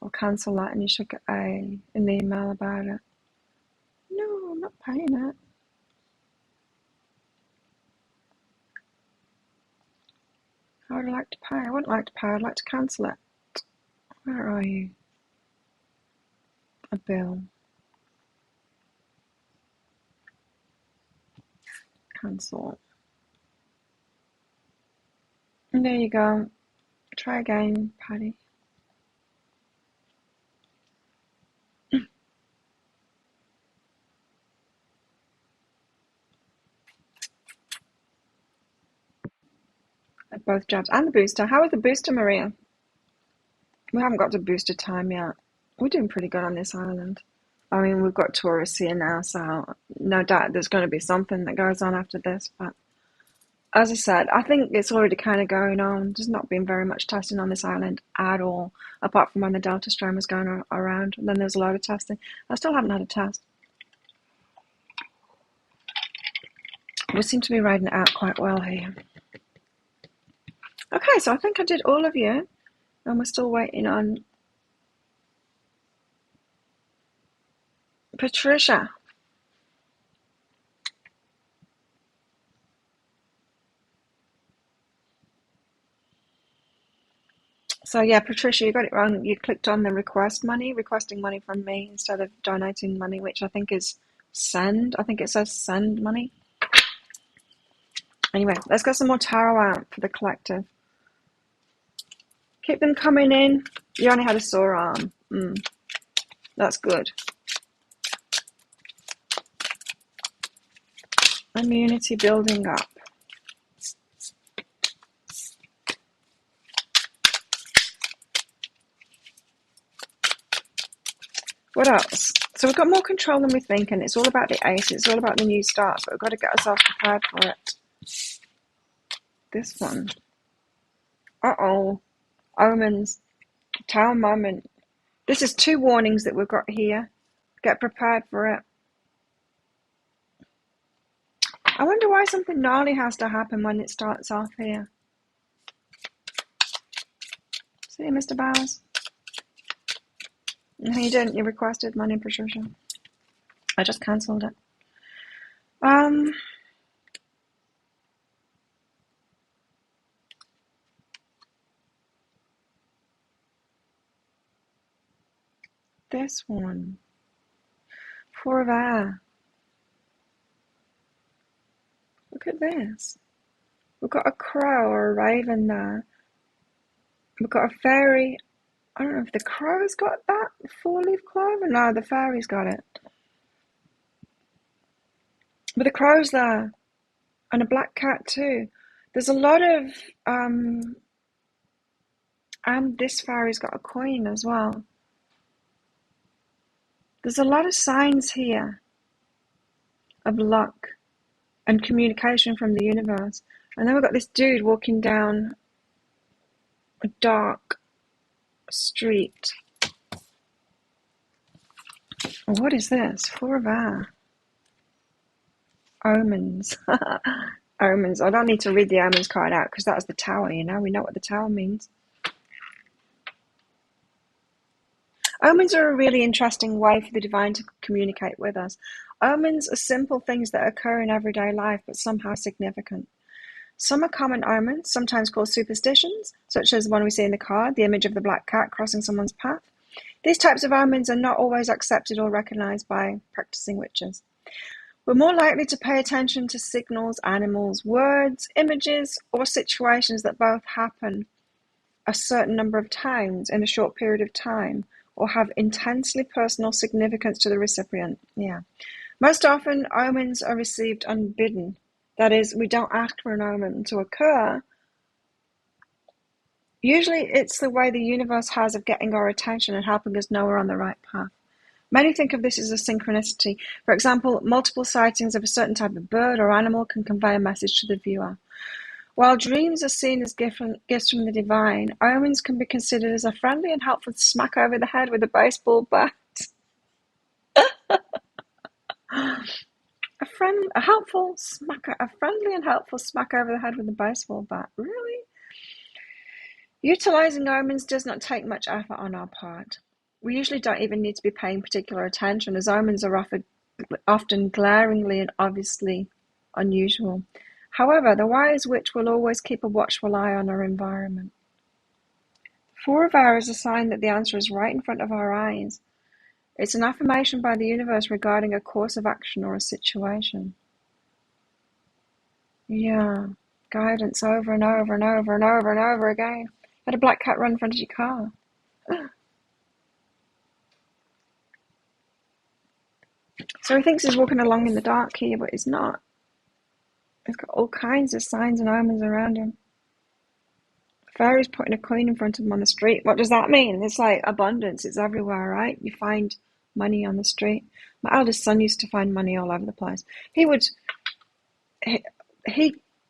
I'll cancel that and you should get an email about it. No, I'm not paying it. How would I like to pay? I wouldn't like to pay. I'd like to cancel it. Where are you? A bill. Cancel. And there you go. Try again, Patty. At both jobs. And the booster. How is the booster, Maria? We haven't got to booster time yet. We're doing pretty good on this island. I mean, we've got tourists here now, so no doubt there's going to be something that goes on after this. But as I said, I think it's already kind of going on. There's not been very much testing on this island at all, apart from when the Delta strain was going around. And then there's a lot of testing. I still haven't had a test. We seem to be riding it out quite well here. Okay, so I think I did all of you. And we're still waiting on Patricia. So yeah, Patricia, you got it wrong. You clicked on the requesting money from me instead of donating money, which I think is send. I think it says send money. Anyway, let's get some more tarot out for the collective. Keep them coming in. You only had a sore arm. That's good. Immunity building up. What else? So we've got more control than we think, and it's all about the ace. It's all about the new start, but we've got to get ourselves prepared for it. This one. Uh-oh. Omens. Tower moment. This is 2 warnings that we've got here. Get prepared for it. I wonder why something gnarly has to happen when it starts off here. See, Mr. Bowers? No, you didn't. You requested money, Patricia. I just cancelled it. This one. 4 of air. Look at this. We've got a crow or a raven there. We've got a fairy. I don't know if the crow's got that 4-leaf clover. No, the fairy's got it. But the crow's there. And a black cat too. There's a lot of... and this fairy's got a coin as well. There's a lot of signs here of luck and communication from the universe. And then we've got this dude walking down a dark street. What is this? 4 of air. Omens. Omens. I don't need to read the omens card out because that's the tower, you know. We know what the tower means. Omens are a really interesting way for the divine to communicate with us. Omens are simple things that occur in everyday life but somehow significant. Some are common omens, sometimes called superstitions, such as the one we see in the card, the image of the black cat crossing someone's path. These types of omens are not always accepted or recognized by practicing witches. We're more likely to pay attention to signals, animals, words, images, or situations that both happen a certain number of times in a short period of time or have intensely personal significance to the recipient. Yeah. Most often, omens are received unbidden. That is, we don't ask for an omen to occur, Usually it's the way the universe has of getting our attention and helping us know we're on the right path. Many think of this as a synchronicity. For example, multiple sightings of a certain type of bird or animal can convey a message to the viewer. While dreams are seen as gifts from the divine, omens can be considered as a friendly and helpful smack over the head with a baseball bat. A friendly and helpful smack over the head with a baseball bat. Really? Utilizing omens does not take much effort on our part. We usually don't even need to be paying particular attention, as omens are often glaringly and obviously unusual. However, the wise witch will always keep a watchful eye on our environment. 4 of Hour is a sign that the answer is right in front of our eyes. It's an affirmation by the universe regarding a course of action or a situation. Yeah, guidance over and over and over and over and over again. Had a black cat run in front of your car. So he thinks he's walking along in the dark here, but he's not. He's got all kinds of signs and omens around him. Fairy's putting a coin in front of him on the street. What does that mean? It's like abundance. It's everywhere, right? You find money on the street. My eldest son used to find money all over the place. He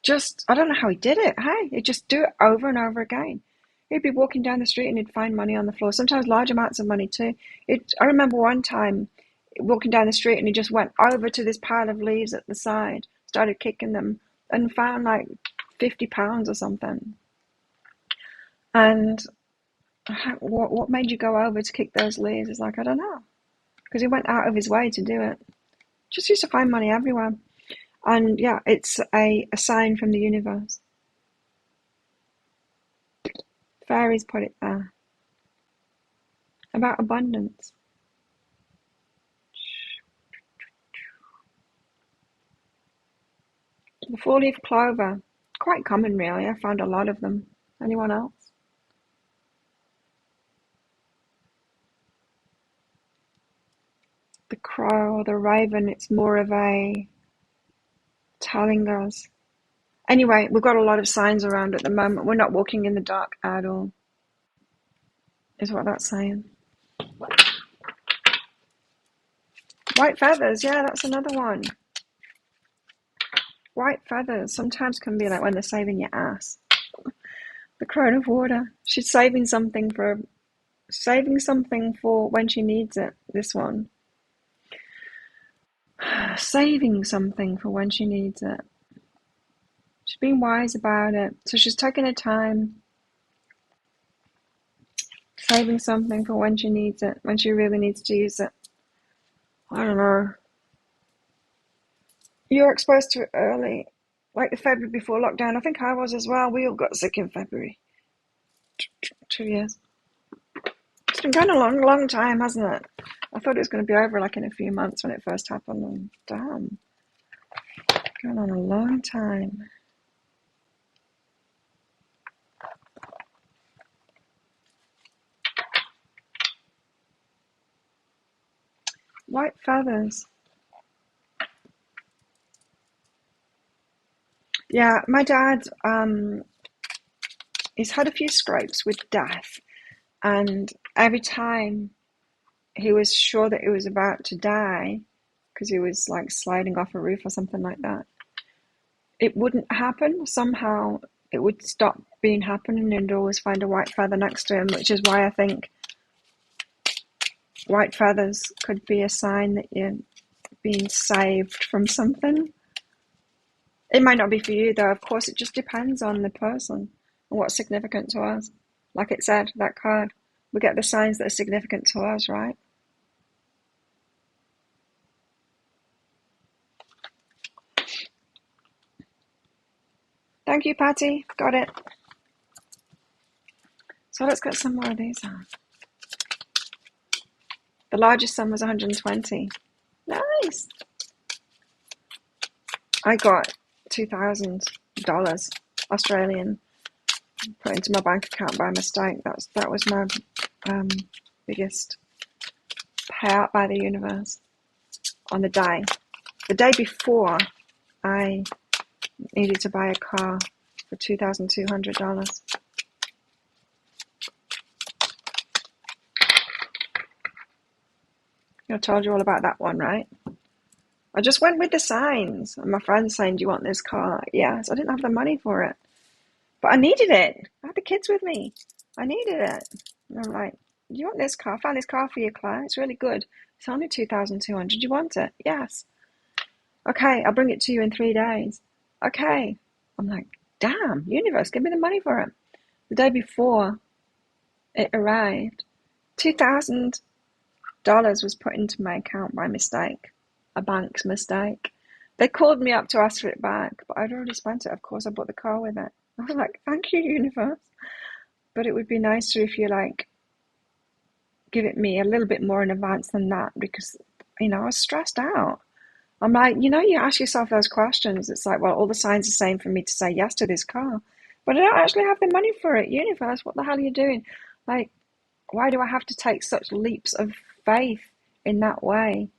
just, I don't know how he did it. Hey, he'd just do it over and over again. He'd be walking down the street and he'd find money on the floor, sometimes large amounts of money too. I remember one time walking down the street and he just went over to this pile of leaves at the side, started kicking them, and found like £50 or something. And what made you go over to kick those leaves? It's like, I don't know. Because he went out of his way to do it. Just used to find money everywhere. And yeah, it's a sign from the universe. Fairies put it there. About abundance. The 4-leaf clover. Quite common, really. I found a lot of them. Anyone else? The crow or the raven, it's more of a telling us. Anyway, we've got a lot of signs around at the moment. We're not walking in the dark at all, is what that's saying. White feathers, yeah, that's another one. White feathers sometimes can be like when they're saving your ass. The crone of water. She's saving something for when she needs it, this one. Saving something for when she needs it. She's being wise about it. So she's taking her time, saving something for when she needs it, when she really needs to use it. I don't know. You were exposed to it early, like the February before lockdown. I think I was as well. We all got sick in February. 2 years. It's been going a long, long time, hasn't it? I thought it was going to be over like in a few months when it first happened. And damn. Going on a long time. White feathers. Yeah, my dad, he's had a few scrapes with death, and every time he was sure that he was about to die, because he was like sliding off a roof or something like that, it wouldn't happen. Somehow it would stop being happening, and he'd always find a white feather next to him, which is why I think white feathers could be a sign that you're being saved from something. It might not be for you, though. Of course, it just depends on the person and what's significant to us. Like it said, that card, we get the signs that are significant to us, right? Thank you, Patty. Got it. So let's get some more of these on. The largest sum was 120. Nice. I got $2,000 Australian put into my bank account by mistake. That was my biggest payout by the universe on the day. The day before, I needed to buy a car for $2,200. I told you all about that one, right? I just went with the signs. And my friend's saying, do you want this car? Yes. I didn't have the money for it. But I needed it. I had the kids with me. I needed it. And I'm like, do you want this car? I found this car for you, Claire. It's really good. It's only 2,200. Do you want it? Yes. Okay, I'll bring it to you in 3 days. Okay. I'm like, damn, universe, give me the money for it. The day before it arrived, $2,000 was put into my account by mistake. A bank's mistake. They called me up to ask for it back, but I'd already spent it. Of course, I bought the car with it. I was like, thank you, universe. But it would be nicer if you give it me a little bit more in advance than that, because I was stressed out. I'm like, you ask yourself those questions. It's like, well, all the signs are saying for me to say yes to this car, but I don't actually have the money for it. Universe, what the hell are you doing? Like, why do I have to take such leaps of faith in that way?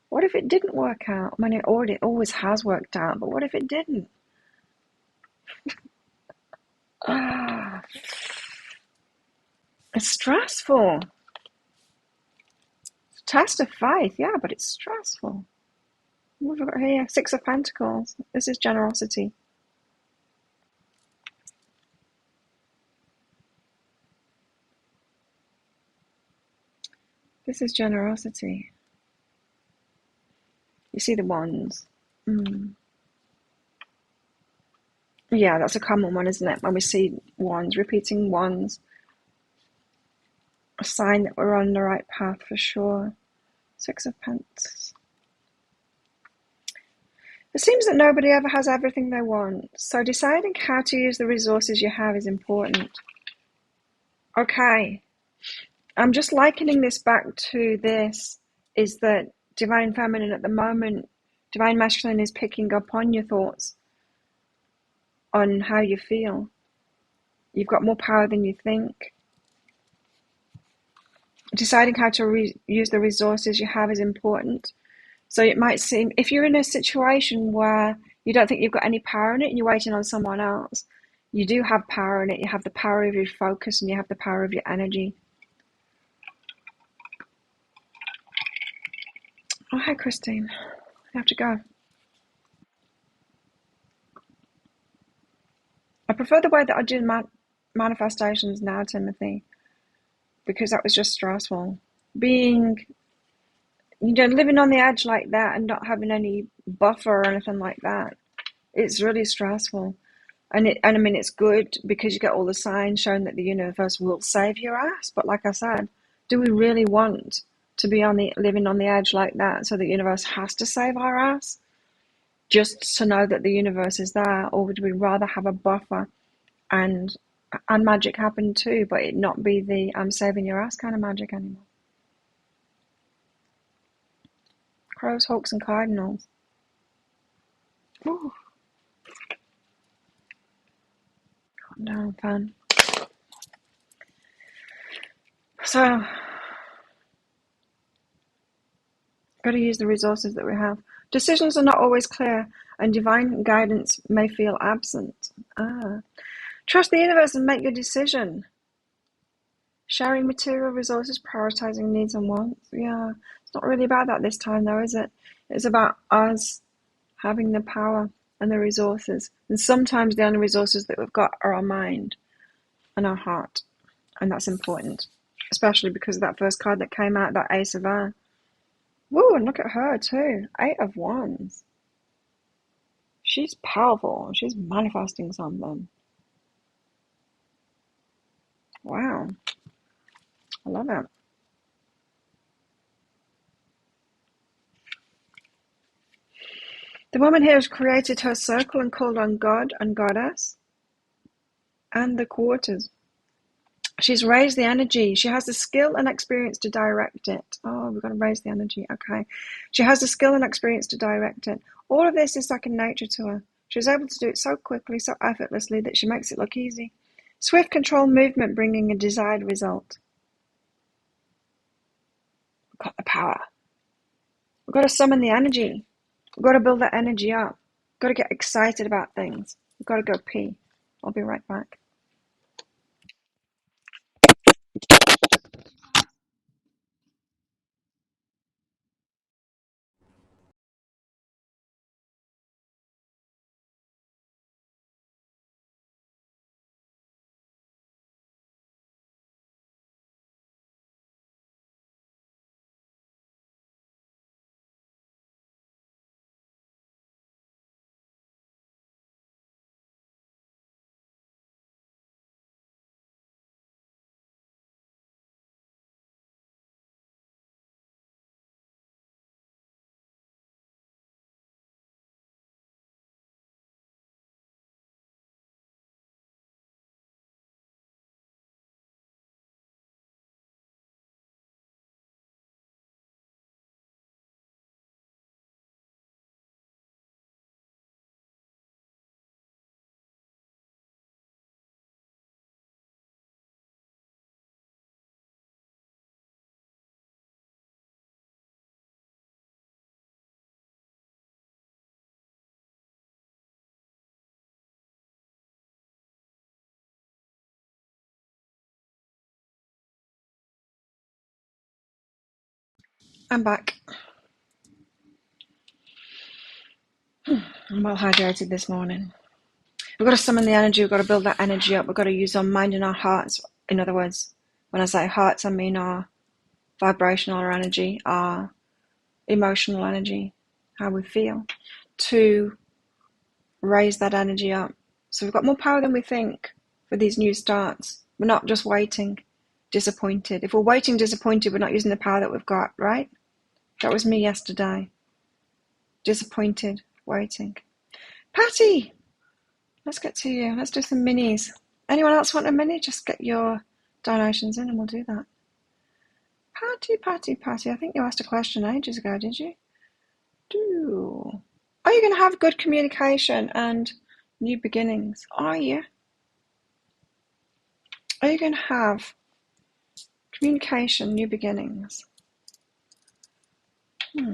What if it didn't work out? I mean, it always has worked out, but what if it didn't? Ah, it's stressful. It's a test of faith, yeah, but it's stressful. What have we got here? Six of Pentacles. This is generosity. This is generosity. You see the wands. Yeah, that's a common one, isn't it? When we see wands, repeating wands, a sign that we're on the right path for sure. Six of Pentacles. It seems that nobody ever has everything they want, so deciding how to use the resources you have is important. Okay, I'm just likening this back to this, is that Divine Feminine at the moment, Divine Masculine is picking up on your thoughts, on how you feel. You've got more power than you think. Deciding how to use the resources you have is important. So it might seem, if you're in a situation where you don't think you've got any power in it and you're waiting on someone else, you do have power in it. You have the power of your focus and you have the power of your energy. Oh, hi, Christine. I have to go. I prefer the way that I do manifestations now, Timothy, because that was just stressful. Living on the edge like that and not having any buffer or anything like that, it's really stressful. And I mean, it's good because you get all the signs showing that the universe will save your ass. But like I said, do we really want to be living on the edge like that, so the universe has to save our ass just to know that the universe is there? Or would we rather have a buffer and magic happen too, but it not be the I'm saving your ass kind of magic anymore? Crows, hawks, and cardinals. Ooh. Calm down, fan. So, got to use the resources that we have. Decisions are not always clear, and divine guidance may feel absent. Trust the universe and make your decision. Sharing material resources, prioritizing needs and wants. Yeah, it's not really about that this time, though, is it? It's about us having the power and the resources. And sometimes the only resources that we've got are our mind and our heart. And that's important, especially because of that first card that came out, that Ace of Air. Woo, and look at her too. 8 of Wands. She's powerful. She's manifesting something. Wow. I love it. The woman here has created her circle and called on God and Goddess and the quarters. She's raised the energy. She has the skill and experience to direct it. Oh, we've got to raise the energy. Okay. She has the skill and experience to direct it. All of this is second nature to her. She's able to do it so quickly, so effortlessly that she makes it look easy. Swift controlled movement bringing a desired result. We've got the power. We've got to summon the energy. We've got to build that energy up. We've got to get excited about things. We've got to go pee. I'll be right back. I'm back. I'm well hydrated this morning. We've got to summon the energy. We've got to build that energy up. We've got to use our mind and our hearts. In other words, when I say hearts, I mean our vibrational energy, our emotional energy, how we feel, to raise that energy up. So we've got more power than we think for these new starts. We're not just waiting, disappointed. If we're waiting, disappointed, we're not using the power that we've got, right? That was me yesterday. Disappointed, waiting. Patty, let's get to you. Let's do some minis. Anyone else want a mini? Just get your donations in and we'll do that. Patty. I think you asked a question ages ago, did you? Are you going to have good communication and new beginnings? Are you? Are you going to have communication, new beginnings? Get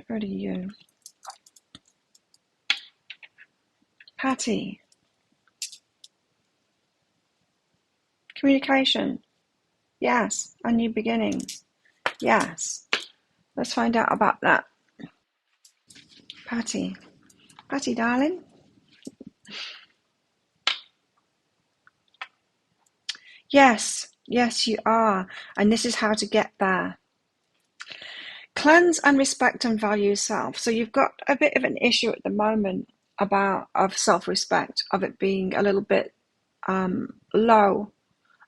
rid of you. Patty. Communication. Yes. And new beginnings. Yes. Let's find out about that. Patty, darling. Yes, you are. And this is how to get there. Cleanse and respect and value self. So you've got a bit of an issue at the moment of self-respect, of it being a little bit low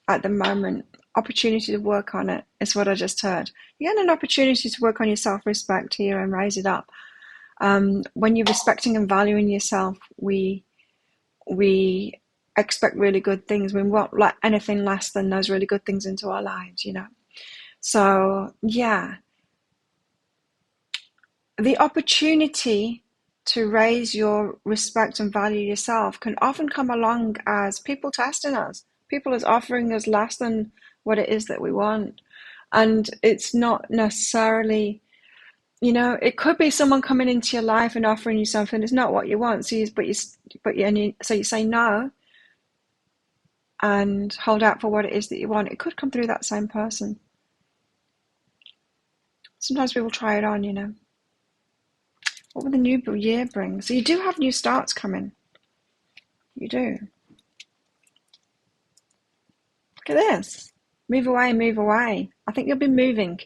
at the moment. Opportunity to work on it is what I just heard. You get an opportunity to work on your self-respect here and raise it up. When you're respecting and valuing yourself, we expect really good things. We won't let anything less than those really good things into our lives, you know. So yeah, the opportunity to raise your respect and value yourself can often come along as people testing us. People is offering us less than what it is that we want. And it's not necessarily, you know, it could be someone coming into your life and offering you something. It's not what you want. So you say no and hold out for what it is that you want. It could come through that same person. Sometimes people try it on, you know. What will the new year bring? So you do have new starts coming. You do. Look at this. Move away. I think you'll be moving.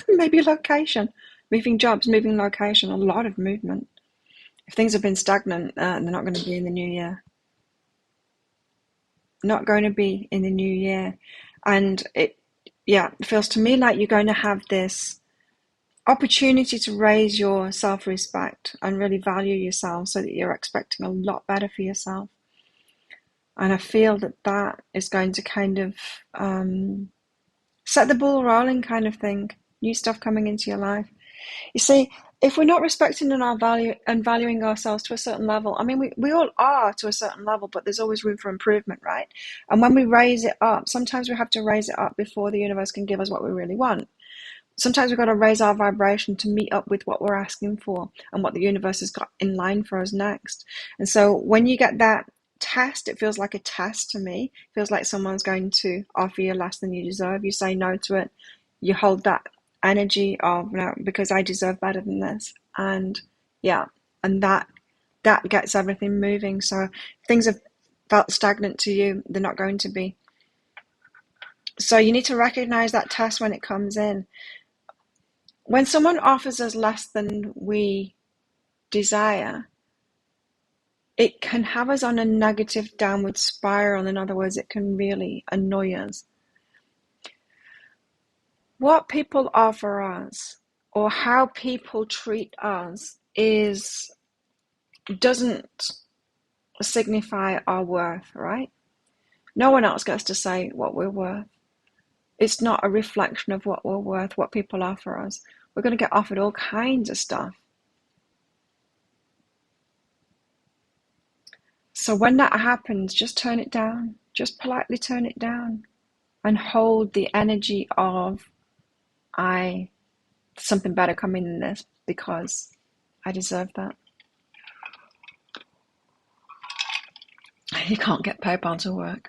Maybe location. Moving jobs, moving location. A lot of movement. If things have been stagnant, they're not going to be in the new year. Not going to be in the new year. And it feels to me like you're going to have this opportunity to raise your self-respect and really value yourself so that you're expecting a lot better for yourself. And I feel that is going to kind of set the ball rolling kind of thing. New stuff coming into your life. You see, if we're not respecting and valuing ourselves to a certain level, I mean, we all are to a certain level, but there's always room for improvement, right? And when we raise it up, sometimes we have to raise it up before the universe can give us what we really want. Sometimes we've got to raise our vibration to meet up with what we're asking for and what the universe has got in line for us next. And so when you get that test, it feels like a test to me. It feels like someone's going to offer you less than you deserve. You say no to it. You hold that energy of, no, because I deserve better than this. And that gets everything moving. So if things have felt stagnant to you, they're not going to be. So you need to recognize that test when it comes in. When someone offers us less than we desire, it can have us on a negative downward spiral. In other words, it can really annoy us. What people offer us or how people treat us doesn't signify our worth, right? No one else gets to say what we're worth. It's not a reflection of what we're worth, what people offer us. We're going to get offered all kinds of stuff. So when that happens, just turn it down. Just politely turn it down and hold the energy of something better coming than this because I deserve that. You can't get PayPal to work.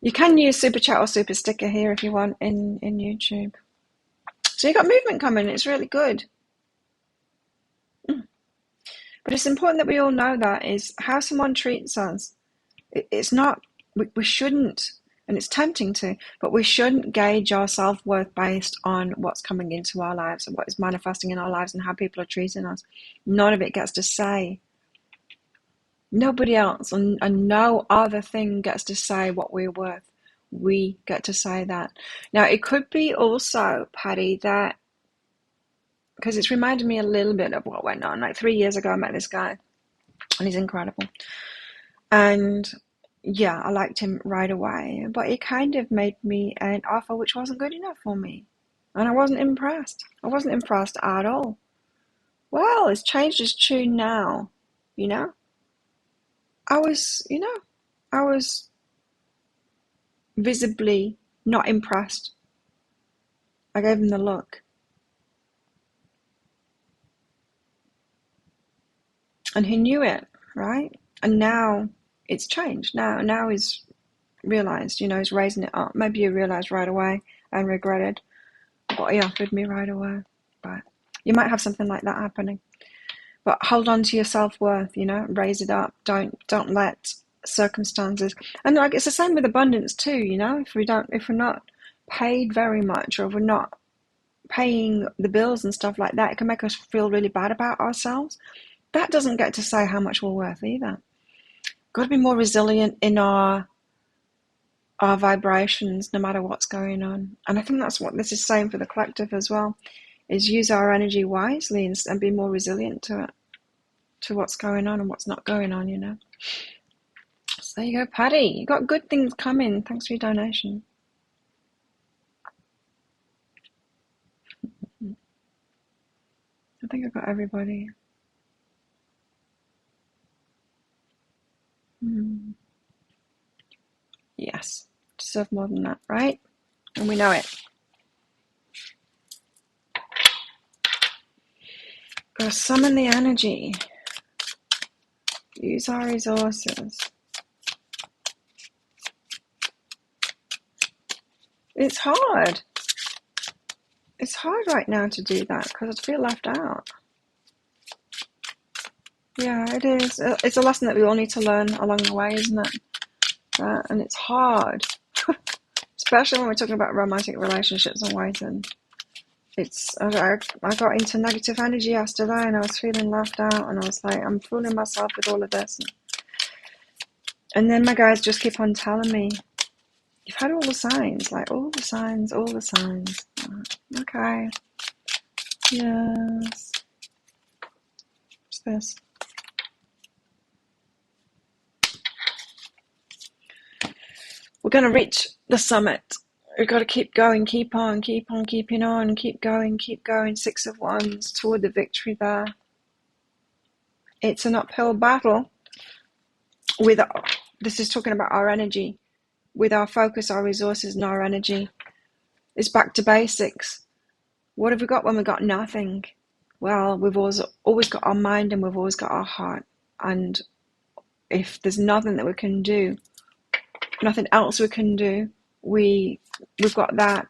You can use super chat or super sticker here if you want in YouTube. So you got movement coming. It's really good. But it's important that we all know that is how someone treats us. It's not, we shouldn't, and it's tempting to, but we shouldn't gauge our self-worth based on what's coming into our lives and what is manifesting in our lives and how people are treating us. None of it gets to say. Nobody else and no other thing gets to say what we're worth. We get to say that. Now, it could be also, Patty, that, because it's reminded me a little bit of what went on. Like 3 years ago, I met this guy, and he's incredible. And yeah, I liked him right away, but he kind of made me an offer which wasn't good enough for me. And I wasn't impressed. I wasn't impressed at all. Well, it's changed his tune now, you know? I was visibly not impressed. I gave him the look. And he knew it, right? And now it's changed. Now he's realized, he's raising it up. Maybe he realized right away and regretted what he offered me right away. But you might have something like that happening. But hold on to your self-worth, raise it up. Don't let circumstances, and like it's the same with abundance too, if we're not paid very much, or if we're not paying the bills and stuff like that, it can make us feel really bad about ourselves. That doesn't get to say how much we're worth either. Got to be more resilient in our vibrations, no matter what's going on. And I think that's what this is saying for the collective as well, is use our energy wisely and be more resilient to it, to what's going on and what's not going on, So there you go, Patty. You got good things coming. Thanks for your donation. I think I've got everybody. Yes, deserve more than that, right? And we know it. Gotta summon the energy. Use our resources. It's hard. It's hard right now to do that because I feel left out. Yeah, it is. It's a lesson that we all need to learn along the way, isn't it? And it's hard, especially when we're talking about romantic relationships and waiting. I got into negative energy yesterday, and I was feeling left out, and I was like, I'm fooling myself with all of this. And then my guys just keep on telling me, you've had all the signs, like all the signs. Okay. Yes. What's this? We're going to reach the summit. We've got to keep going, keep on, keeping on, keep going. 6 of Wands toward the victory there. It's an uphill battle. This is talking about our energy. With our focus, our resources, and our energy. It's back to basics. What have we got when we got nothing? Well, we've always got our mind, and we've always got our heart. And if there's nothing that we can do, nothing else we can do, we've got that.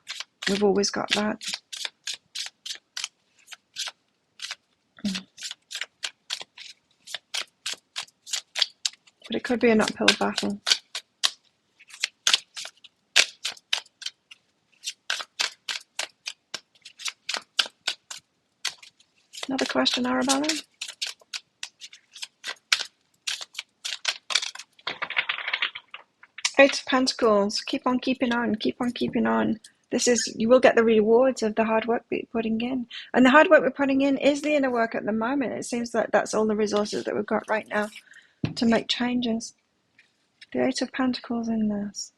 We've always got that. But it could be an uphill battle. Another question, Arabella? Eight of Pentacles. Keep on keeping on. You will get the rewards of the hard work that you're putting in. And the hard work we're putting in is the inner work at the moment. It seems like that's all the resources that we've got right now to make changes. The Eight of Pentacles in this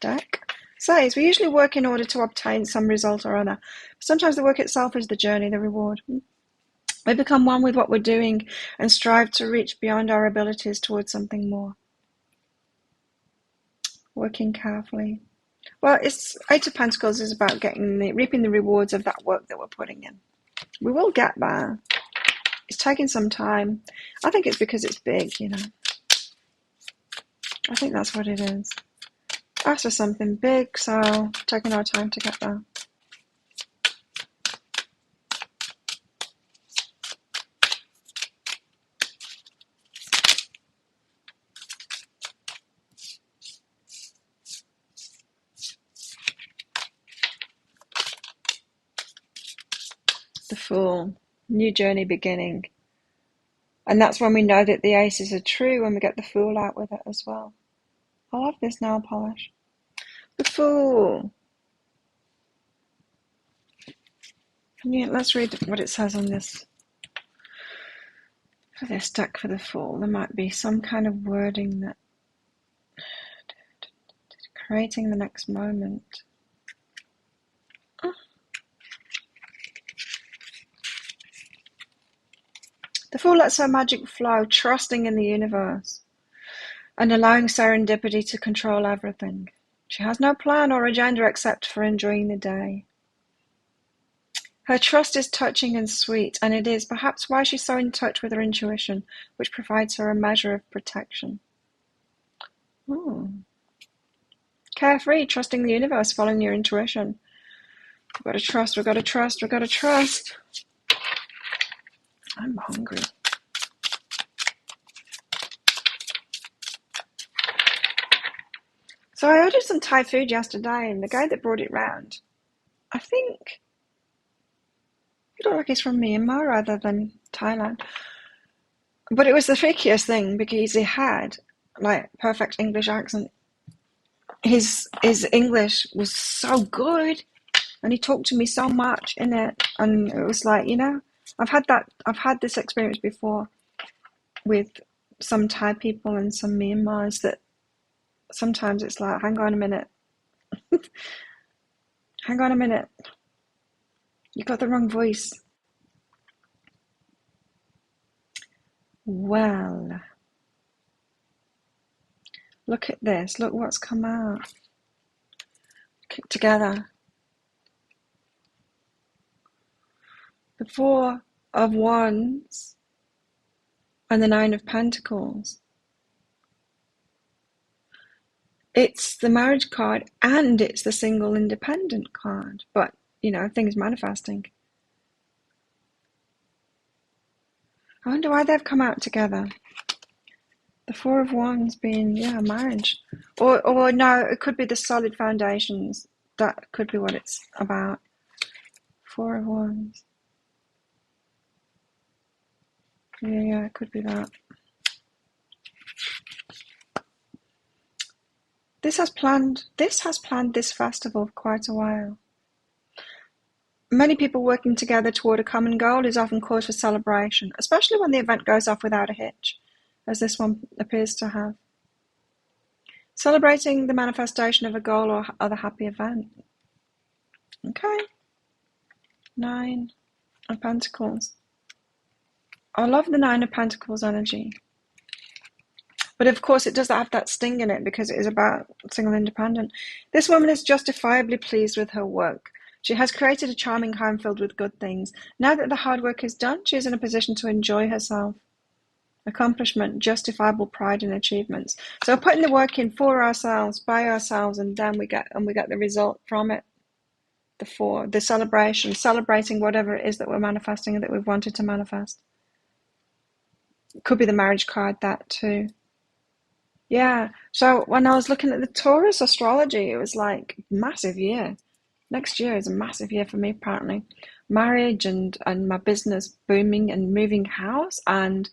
deck says we usually work in order to obtain some result or other. Sometimes the work itself is the journey, the reward. We become one with what we're doing and strive to reach beyond our abilities towards something more. Working carefully. Well, Eight of Pentacles is about reaping the rewards of that work that we're putting in. We will get there. It's taking some time. I think it's because it's big, I think that's what it is. Ask for something big, so taking our time to get there. The Fool. New journey beginning. And that's when we know that the aces are true, when we get the Fool out with it as well. I love this nail polish. The Fool. Let's read what it says on this. For this deck for the Fool, there might be some kind of wording that creating the next moment. The Fool lets her magic flow, trusting in the universe and allowing serendipity to control everything. She has no plan or agenda except for enjoying the day. Her trust is touching and sweet, and it is perhaps why she's so in touch with her intuition, which provides her a measure of protection. Carefree, trusting the universe, following your intuition. We've got to trust, we've got to trust, we've got to trust. I'm hungry. So I ordered some Thai food yesterday, and the guy that brought it round, I think he looked like he's from Myanmar rather than Thailand. But it was the freakiest thing because he had like perfect English accent. His English was so good, and he talked to me so much in it, and it was like, you know, I've had this experience before with some Thai people and some Myanmars that sometimes it's like, hang on a minute. Hang on a minute. You got the wrong voice. Well, look at this. Look what's come out. Kick together. The Four of Wands and the Nine of Pentacles. It's the marriage card and it's the single independent card, but, you know, things manifesting. I wonder why they've come out together. The Four of Wands being, yeah, marriage. Or no, it could be the solid foundations. That could be what it's about. Four of Wands. Yeah, it could be that. This has planned this festival for quite a while. Many people working together toward a common goal is often cause for celebration, especially when the event goes off without a hitch, as this one appears to have. Celebrating the manifestation of a goal or other happy event. Okay. Nine of Pentacles. I love the Nine of Pentacles energy. But of course it does have that sting in it because it is about single independent. This woman is justifiably pleased with her work. She has created a charming home filled with good things. Now that the hard work is done, she is in a position to enjoy herself. Accomplishment, justifiable pride and achievements. So putting the work in for ourselves, by ourselves, and then we get the result from it. The celebration, celebrating whatever it is that we're manifesting and that we've wanted to manifest. It could be the marriage card, that too. Yeah, so when I was looking at the Taurus astrology, it was like massive year. Next year is a massive year for me, apparently. Marriage and my business booming and moving house and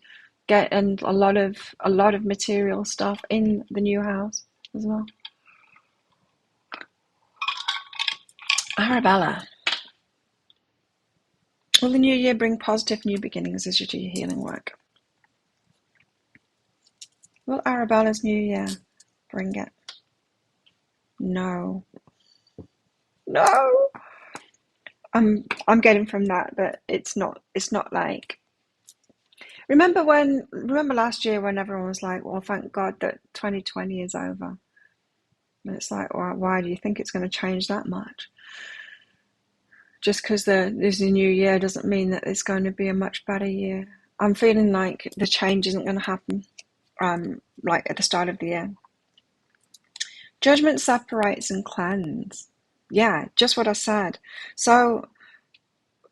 getting a lot of material stuff in the new house as well. Arabella. Will the new year bring positive new beginnings as you do your healing work? Will Arabella's new year bring it? No. I'm getting from that it's not like. Remember last year when everyone was like, well, thank God that 2020 is over. And it's like, well, why do you think it's going to change that much? Just because there's a new year doesn't mean that it's going to be a much better year. I'm feeling like the change isn't going to happen like at the start of the year. Judgment separates and cleanses. Yeah, just what I said. So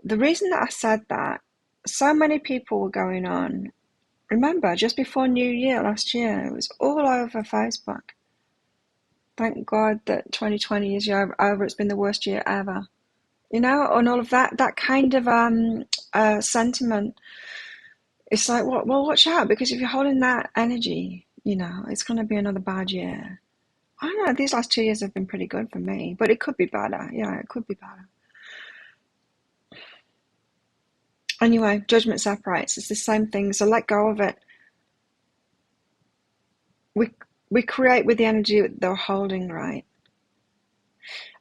the reason that I said that, so many people were going on. Remember, just before New Year last year, it was all over Facebook. Thank God that 2020 is over. It's been the worst year ever. And all of that kind of sentiment. It's like, well, watch out, because if you're holding that energy, it's going to be another bad year. I don't know, these last 2 years have been pretty good for me, but it could be better. Yeah, it could be better. Anyway, judgment separates. It's the same thing, so let go of it. We create with the energy that they're holding, right?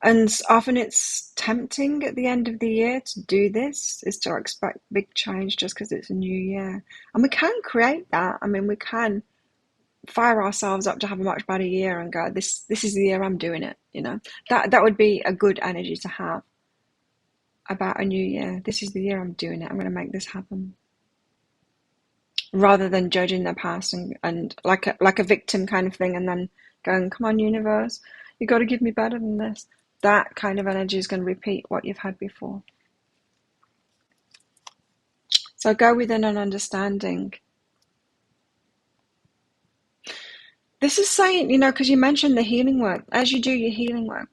And often it's tempting at the end of the year to do this, is to expect big change just because it's a new year. And we can create that. I mean, we can fire ourselves up to have a much better year and go, this is the year I'm doing it. That would be a good energy to have about a new year. This is the year I'm doing it. I'm going to make this happen. Rather than judging the past and like a victim kind of thing, and then going, come on, universe, you got to give me better than this. That kind of energy is going to repeat what you've had before. So go within an understanding. This is saying, because you mentioned the healing work. As you do your healing work,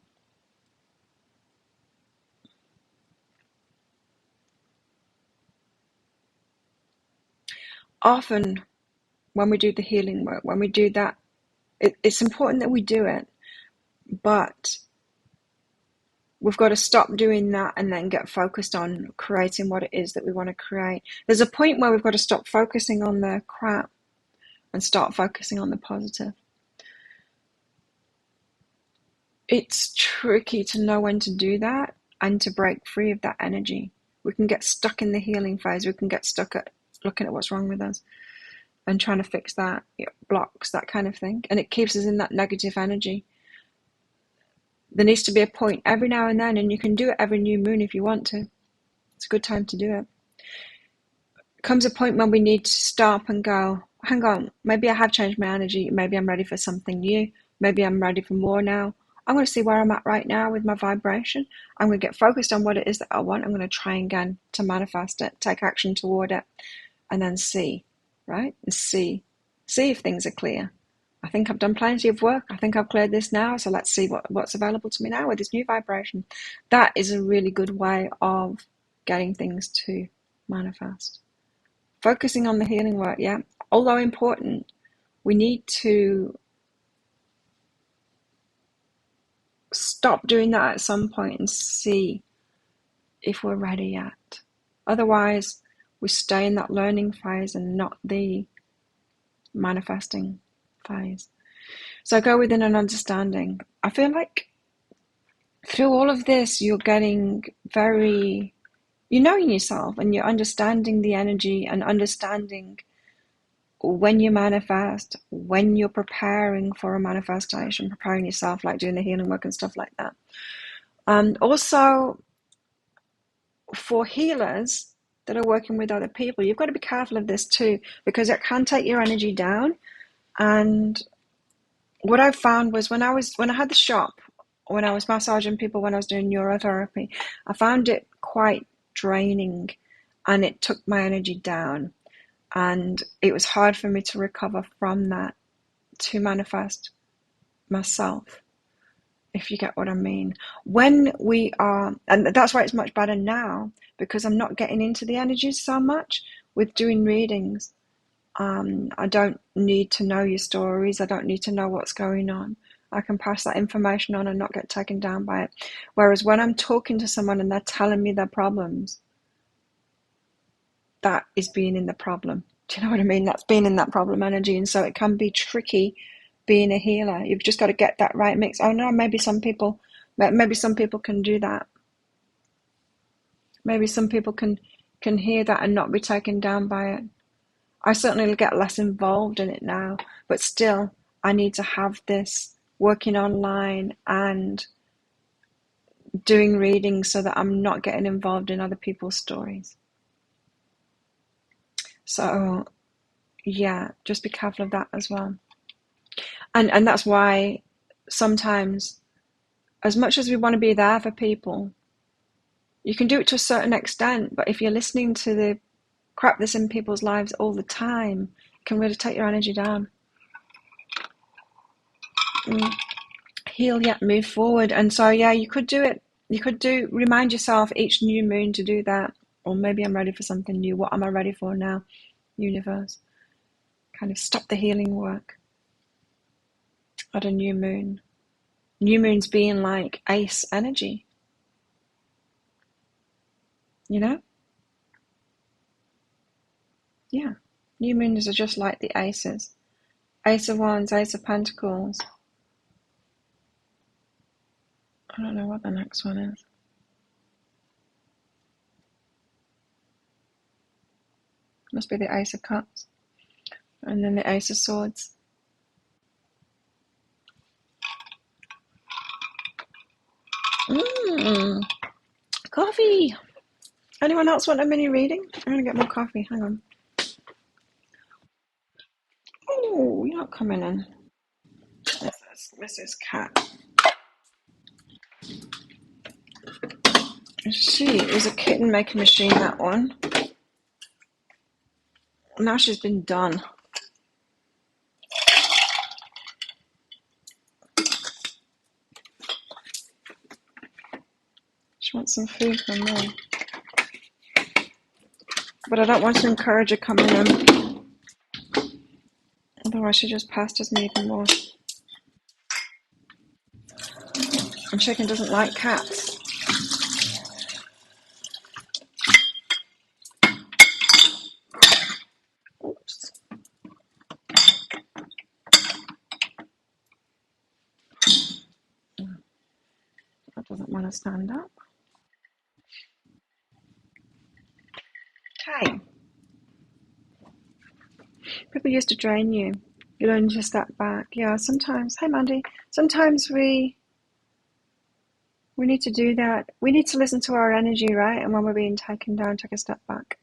often when we do the healing work, when we do that, it's important that we do it, but we've got to stop doing that and then get focused on creating what it is that we want to create. There's a point where we've got to stop focusing on the crap and start focusing on the positive. It's tricky to know when to do that and to break free of that energy. We can get stuck in the healing phase. We can get stuck at looking at what's wrong with us and trying to fix that. It blocks that kind of thing, and it keeps us in that negative energy. There needs to be a point every now and then, and you can do it every new moon if you want to. It's a good time to do it. Comes a point when we need to stop and go, hang on, maybe I have changed my energy. Maybe I'm ready for something new. Maybe I'm ready for more now. I'm going to see where I'm at right now with my vibration. I'm going to get focused on what it is that I want. I'm going to try again to manifest it, take action toward it, and then see, right? And see if things are clear. I think I've done plenty of work. I think I've cleared this now. So let's see what's available to me now with this new vibration. That is a really good way of getting things to manifest. Focusing on the healing work, yeah. Although important, we need to stop doing that at some point and see if we're ready yet. Otherwise, we stay in that learning phase and not the manifesting phase. So go within an understanding. I feel like through all of this, you're getting you're knowing yourself and you're understanding the energy and understanding when you manifest, when you're preparing for a manifestation, preparing yourself, like doing the healing work and stuff like that. Also, for healers that are working with other people, you've got to be careful of this too, because it can take your energy down. And what I found was when I had the shop, when I was massaging people, when I was doing neurotherapy, I found it quite draining and it took my energy down. And it was hard for me to recover from that, to manifest myself, if you get what I mean. When we are, and that's why it's much better now, because I'm not getting into the energies so much with doing readings. I don't need to know your stories. I don't need to know what's going on. I can pass that information on and not get taken down by it. Whereas when I'm talking to someone and they're telling me their problems, that is being in the problem. Do you know what I mean? That's being in that problem energy. And so it can be tricky being a healer. You've just got to get that right mix. Oh no, maybe some people can do that. Maybe some people can hear that and not be taken down by it. I certainly get less involved in it now, but still I need to have this working online and doing readings so that I'm not getting involved in other people's stories. So yeah, just be careful of that as well. And that's why sometimes, as much as we want to be there for people, you can do it to a certain extent, but if you're listening to the crap that's in people's lives all the time, it can really take your energy down. Heal yet move forward. And so, yeah, you could do it. You could remind yourself each new moon to do that. Or maybe I'm ready for something new. What am I ready for now, universe? Kind of stop the healing work at a new moon. New moons being like ace energy. You know? Yeah. New moons are just like the aces. Ace of Wands, Ace of Pentacles. I don't know what the next one is. Must be the Ace of Cups. And then the Ace of Swords. Coffee! Anyone else want a mini reading? I'm going to get more coffee. Hang on. Oh, you're not coming in. This is Cat. She is a kitten making machine, that one. Now she's been done. She wants some food from me. But I don't want to encourage her coming in. Otherwise she just pesters me even more. And Chicken doesn't like cats. Oops. That doesn't want to stand up. Okay. People used to drain you. You learn to step back. Yeah, sometimes. Hey, Mandy. Sometimes we need to do that. We need to listen to our energy, right? And when we're being taken down, take a step back.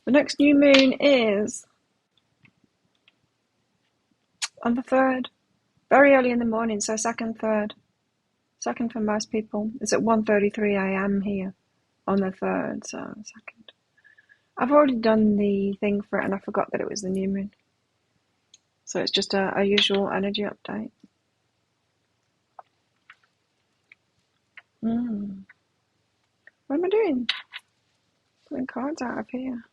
The next new moon is on the 3rd. Very early in the morning, so second, 3rd. Second for most people. It's at 1:33 a.m. here on the 3rd, so second. I've already done the thing for it and I forgot that it was the new moon. So it's just a usual energy update. What am I doing? Pulling cards out of here.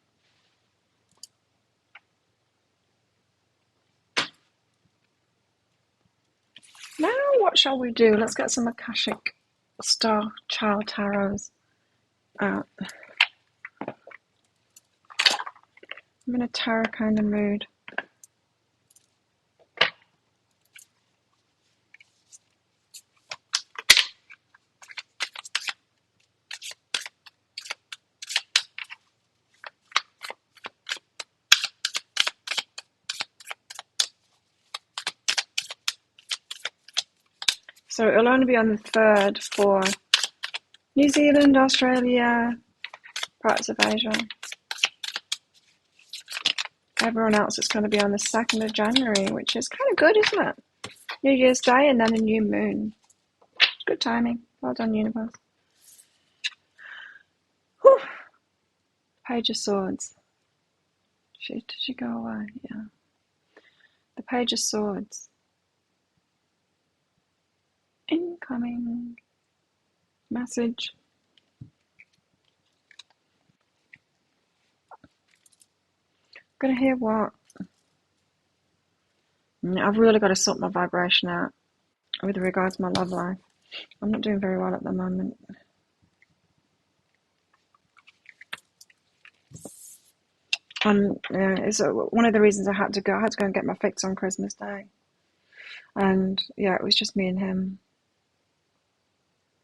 Now what shall we do? Let's get some Akashic Starchild tarots out. I'm in a tarot kind of mood. So it'll only be on the 3rd for New Zealand, Australia, parts of Asia. Everyone else it's going to be on the 2nd of January, which is kind of good, isn't it? New Year's Day and then a new moon. Good timing. Well done, universe. Whew. Page of Swords. Did she go away? Yeah. The Page of Swords. Incoming message. Gonna hear what? I've really got to sort my vibration out with regards to my love life. I'm not doing very well at the moment. It's one of the reasons I had to go and get my fix on Christmas Day. And yeah, it was just me and him.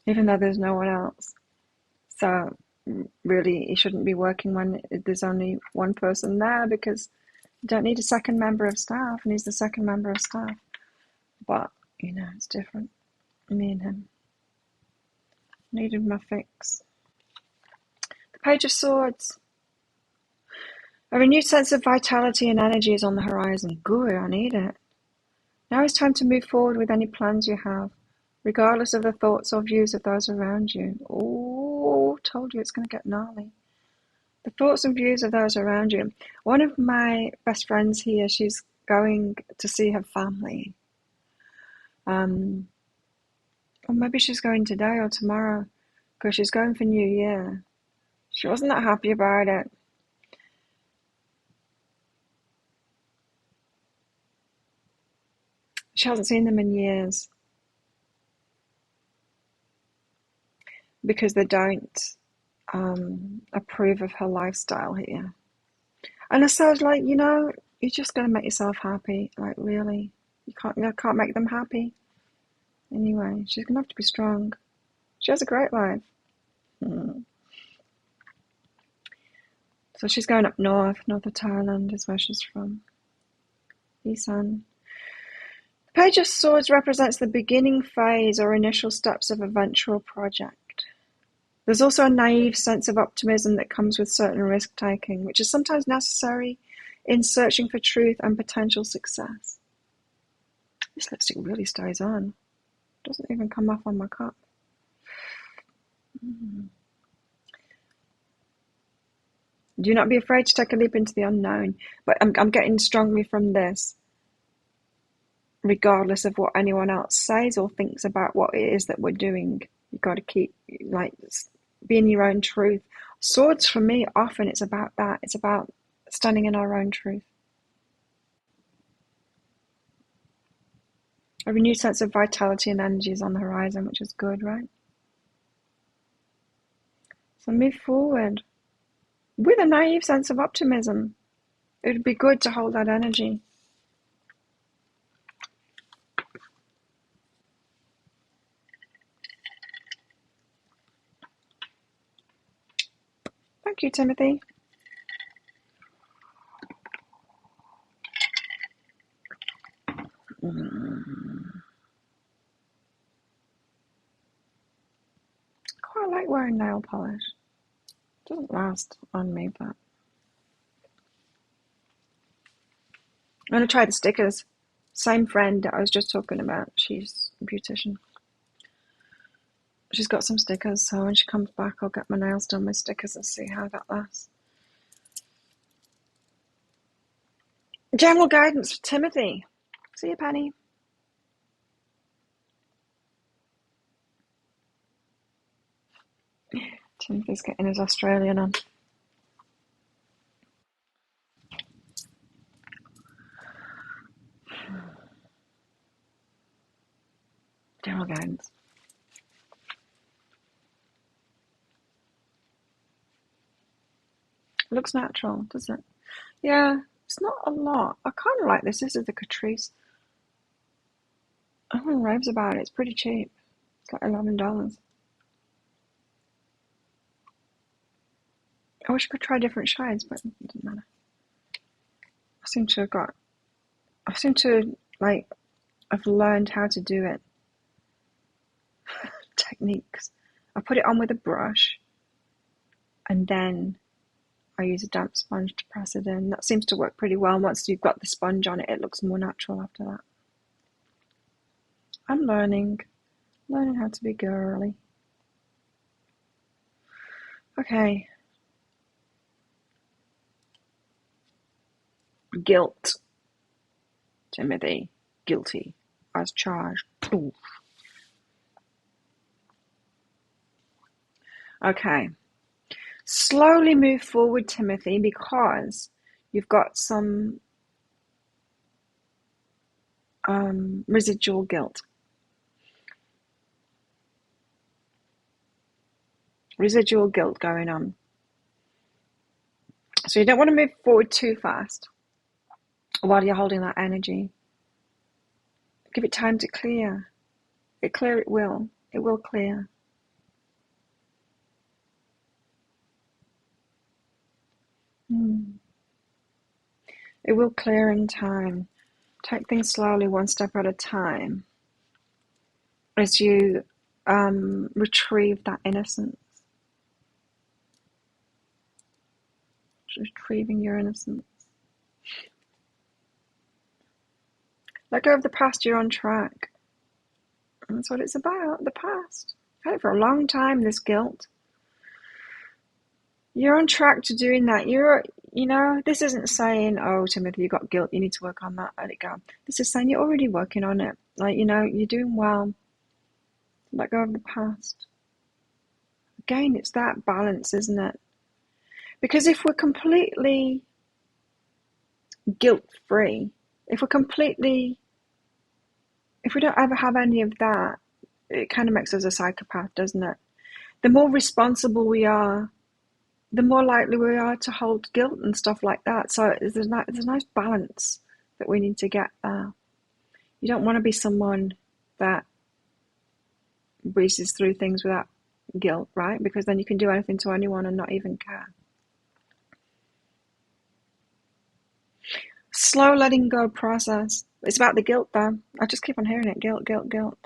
Even though there's no one else. So really, he shouldn't be working when there's only one person there because you don't need a second member of staff, and he's the second member of staff. But, it's different. Me and him. Needed my fix. The Page of Swords. A renewed sense of vitality and energy is on the horizon. Good, I need it. Now it's time to move forward with any plans you have, regardless of the thoughts or views of those around you. Oh, told you it's going to get gnarly. The thoughts and views of those around you. One of my best friends here, she's going to see her family. Or maybe she's going today or tomorrow, because she's going for New Year. She wasn't that happy about it. She hasn't seen them in years because they don't approve of her lifestyle here. And I said, like, you're just going to make yourself happy. Like, really? You can't make them happy. Anyway, she's going to have to be strong. She has a great life. So she's going up north of Thailand is where she's from. Isan. The Page of Swords represents the beginning phase or initial steps of a venture project. There's also a naive sense of optimism that comes with certain risk-taking, which is sometimes necessary in searching for truth and potential success. This lipstick really stays on. Doesn't even come off on my cup. Do not be afraid to take a leap into the unknown. But I'm getting strongly from this, regardless of what anyone else says or thinks about what it is that we're doing. You've got to keep, like, being your own truth. Swords, for me, often it's about that. It's about standing in our own truth. A renewed sense of vitality and energy is on the horizon, which is good, right? So move forward with a naive sense of optimism. It would be good to hold that energy. Thank you, Timothy. Quite like wearing nail polish. Doesn't last on me, but I'm going to try the stickers. Same friend that I was just talking about. She's a beautician. She's got some stickers, so when she comes back, I'll get my nails done with stickers and see how that lasts. General guidance for Timothy. See you, Penny. Timothy's getting his Australian on. General guidance. It looks natural, does it? Yeah, it's not a lot. I kind of like this. This is the Catrice. Everyone raves about it. It's pretty cheap. It's like $11. I wish I could try different shades, but it doesn't matter. I've learned how to do it. Techniques. I put it on with a brush, and then I use a damp sponge to press it in. That seems to work pretty well. Once you've got the sponge on it, it looks more natural after that. I'm learning how to be girly. Okay. Guilt. Timothy, guilty as charged. Ooh. Okay. Slowly move forward, Timothy, because you've got some residual guilt. Residual guilt going on. So you don't want to move forward too fast while you're holding that energy. Give it time to clear. It will. It will clear. It will clear in time. Take things slowly, one step at a time. As you retrieve that innocence. Retrieving your innocence. Let go of the past, you're on track. And that's what it's about, the past. I've had it for a long time, this guilt. You're on track to doing that. This isn't saying, oh, Timothy, you got guilt, you need to work on that, let it go. This is saying you're already working on it. You're doing well. Let go of the past. Again, it's that balance, isn't it? Because if we're completely guilt-free, if we don't ever have any of that, it kind of makes us a psychopath, doesn't it? The more responsible we are, the more likely we are to hold guilt and stuff like that. So there's a nice balance that we need to get there. You don't want to be someone that breezes through things without guilt, right? Because then you can do anything to anyone and not even care. Slow letting go process. It's about the guilt, though. I just keep on hearing it. Guilt, guilt, guilt.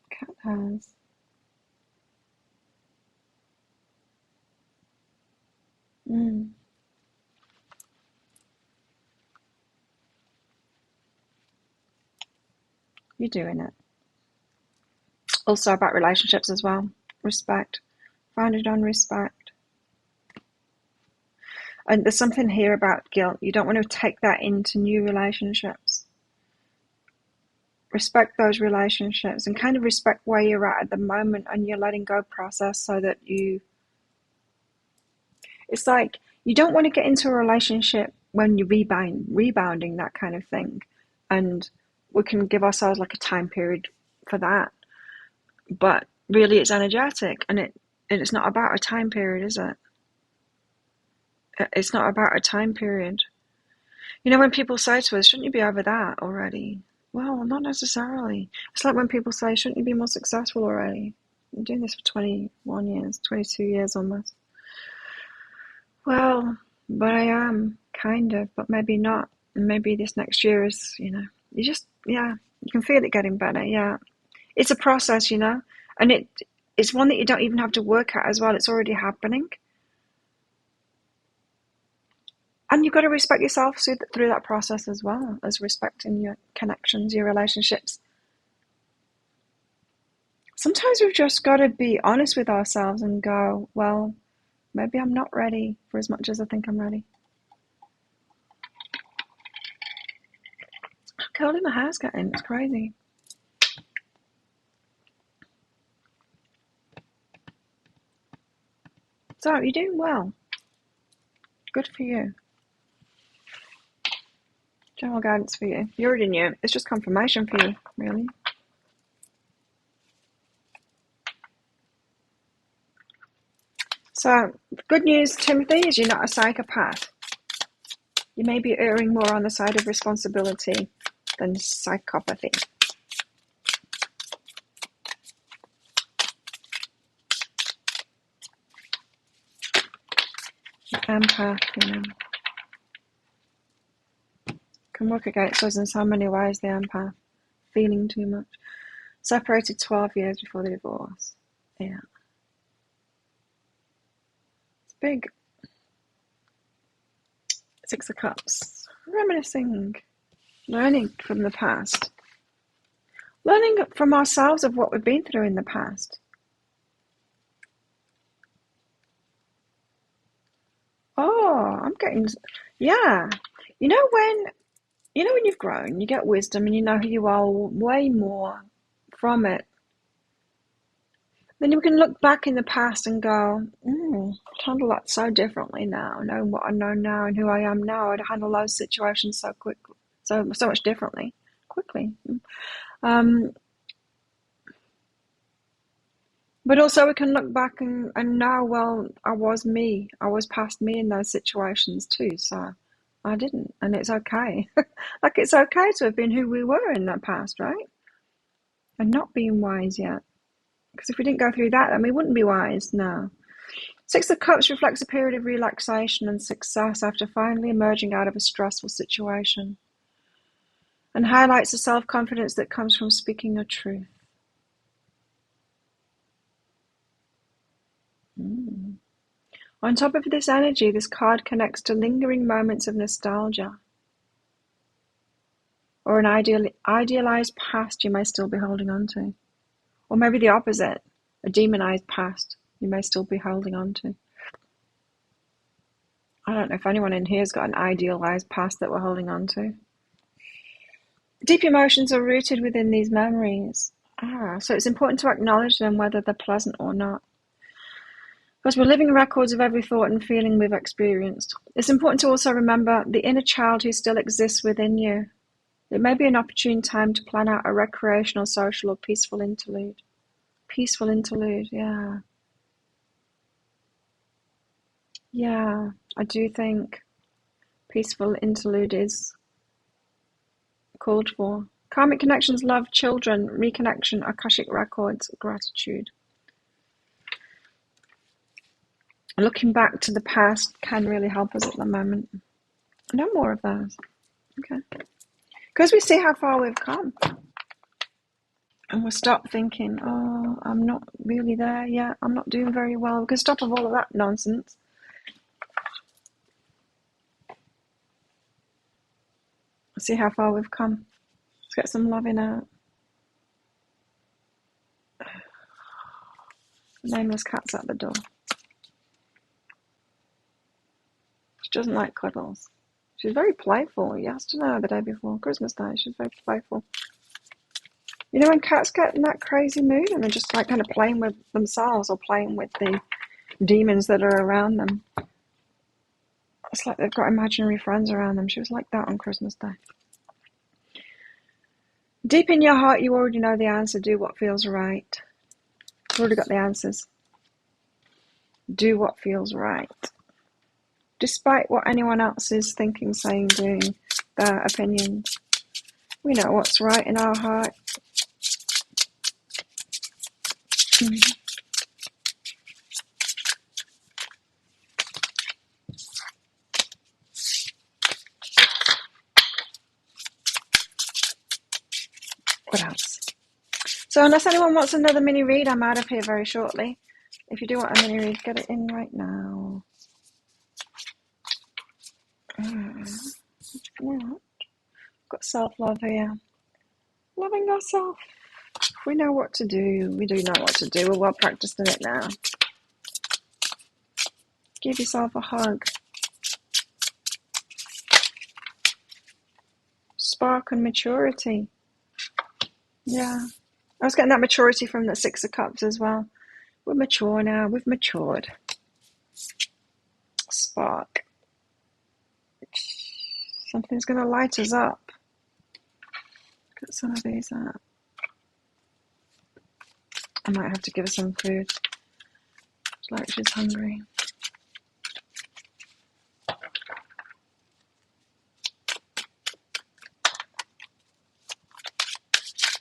Cat has. You're doing it. Also about relationships as well. Respect. Founded on respect. And there's something here about guilt. You don't want to take that into new relationships. Respect those relationships and kind of respect where you're at the moment and your letting go process so that it's like you don't want to get into a relationship when you're rebounding, that kind of thing. And we can give ourselves like a time period for that. But really it's energetic and it's not about a time period, is it? It's not about a time period. When people say to us, shouldn't you be over that already? Well, not necessarily. It's like when people say, shouldn't you be more successful already? I'm doing this for 21 years, 22 years almost. Well, but I am, kind of, but maybe not. And maybe this next year is, you can feel it getting better, yeah. It's a process, and it's one that you don't even have to work at as well. It's already happening. And you've got to respect yourself through that process as well as respecting your connections, your relationships. Sometimes we've just got to be honest with ourselves and go, well, maybe I'm not ready for as much as I think I'm ready. How curly my hair's getting, it's crazy. So, you're doing well. Good for you. General guidance for you. You already knew. It's just confirmation for you, really. So, good news, Timothy, is you're not a psychopath. You may be erring more on the side of responsibility than psychopathy. Empath, can work against us in so many ways, the empath. Feeling too much. Separated 12 years before the divorce. Yeah. It's big. Six of Cups. Reminiscing. Learning from the past. Learning from ourselves of what we've been through in the past. Oh, I'm getting... Yeah. When you've grown, you get wisdom and you know who you are way more from it. Then you can look back in the past and go, I'd handle that so differently now. Knowing what I know now and who I am now, I'd handle those situations so quickly, so much differently, quickly. But also we can look back and know, well, I was me. I was past me in those situations too, so I didn't. And it's okay. Like it's okay to have been who we were in that past, right? And not being wise yet. Because if we didn't go through that, then we wouldn't be wise, no. Six of Cups reflects a period of relaxation and success after finally emerging out of a stressful situation. and highlights the self-confidence that comes from speaking your truth. On top of this energy, this card connects to lingering moments of nostalgia or an idealized past you may still be holding on to. Or maybe the opposite, a demonized past you may still be holding on to. I don't know if anyone in here has got an idealized past that we're holding on to. Deep emotions are rooted within these memories. So it's important to acknowledge them, whether they're pleasant or not. Because we're living records of every thought and feeling we've experienced. It's important to also remember the inner child who still exists within you. It may be an opportune time to plan out a recreational, social, or peaceful interlude. Peaceful interlude, yeah. Yeah, I do think peaceful interlude is called for. Karmic connections, love, children, reconnection, Akashic records, gratitude. Looking back to the past can really help us at the moment. No more of those. Okay. Because we see how far we've come. And we'll stop thinking, oh, I'm not really there yet. I'm not doing very well. We can stop with all of that nonsense. See how far we've come. Let's get some loving out. The nameless cat's at the door. She doesn't like cuddles. She's very playful. Yesterday, the day before, Christmas Day, she's very playful. You know when cats get in that crazy mood and they're just like kind of playing with themselves or playing with the demons that are around them. It's like they've got imaginary friends around them. She was like that on Christmas Day. Deep in your heart, you already know the answer. Do what feels right. You've already got the answers. Do what feels right. Despite what anyone else is thinking, saying, doing, their opinions. We know what's right in our heart. What else? So unless anyone wants another mini read, I'm out of here very shortly. If you do want a mini read, get it in right now. Got self-love here. Loving yourself. We know what to do. We do know what to do. We're well practiced in it now. Give yourself a hug. Spark and maturity. Yeah. I was getting that maturity from the Six of Cups as well. We're mature now. We've matured. Spark. Something's going to light us up. Get some of these out. I might have to give her some food. It's like she's hungry.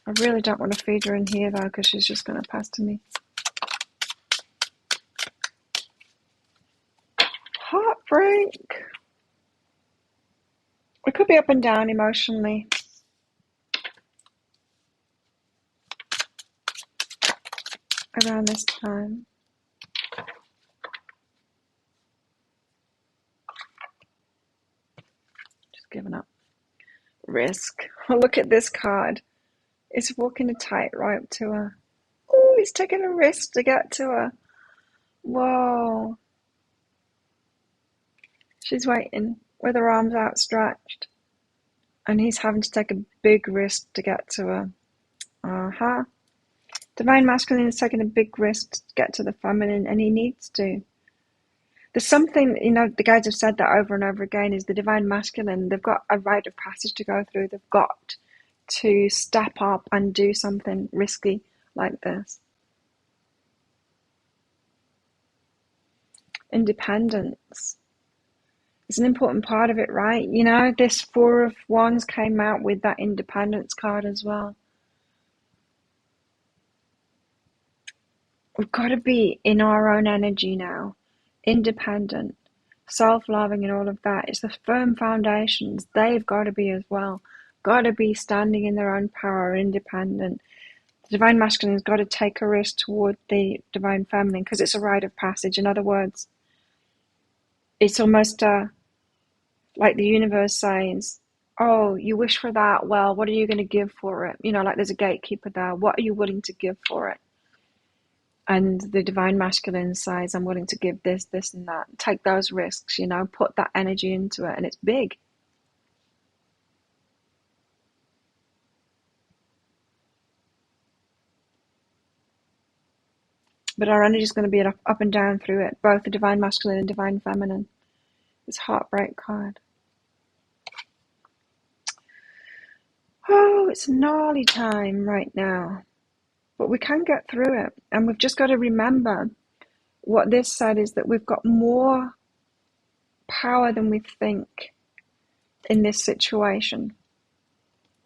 I really don't want to feed her in here though, because she's just going to pass to me. Heartbreak. We could be up and down emotionally. Around this time. Just giving up. Risk. Oh, look at this card. It's walking a tightrope to her. Oh, he's taking a risk to get to her. Whoa. She's waiting with her arms outstretched. And he's having to take a big risk to get to her. Uh-huh. Divine Masculine is taking a big risk to get to the feminine, and he needs to. There's something, the guides have said that over and over again, is the Divine Masculine, they've got a rite of passage to go through. They've got to step up and do something risky like this. Independence is an important part of it, right? This Four of Wands came out with that independence card as well. We've got to be in our own energy now, independent, self-loving and all of that. It's the firm foundations. They've got to be as well. got to be standing in their own power, independent. The divine masculine's got to take a risk toward the divine feminine because it's a rite of passage. In other words, it's almost like the universe says, oh, you wish for that, well, what are you going to give for it? You know, like there's a gatekeeper there. What are you willing to give for it? And the divine masculine says, I'm willing to give this, this, and that. Take those risks, you know, put that energy into it. And it's big. But our energy is going to be up and down through it, both the divine masculine and divine feminine. It's heartbreak card. Oh, it's gnarly time right now. But we can get through it. And we've just got to remember what this said is that we've got more power than we think in this situation.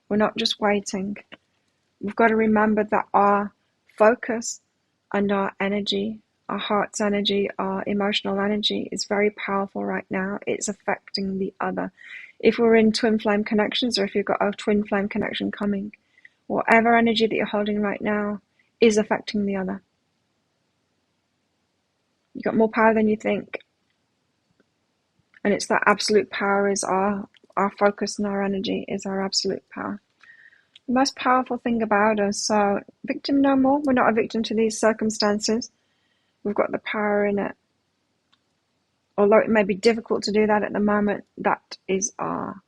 We're not just waiting. We've got to remember that our focus and our energy, our heart's energy, our emotional energy is very powerful right now. It's affecting the other. If we're in twin flame connections or if you've got a twin flame connection coming, whatever energy that you're holding right now is affecting the other. You've got more power than you think. And it's that absolute power is our focus and our energy is our absolute power. The most powerful thing about us. So, victim no more. We're not a victim to these circumstances. We've got the power in it. Although it may be difficult to do that at the moment, that is our...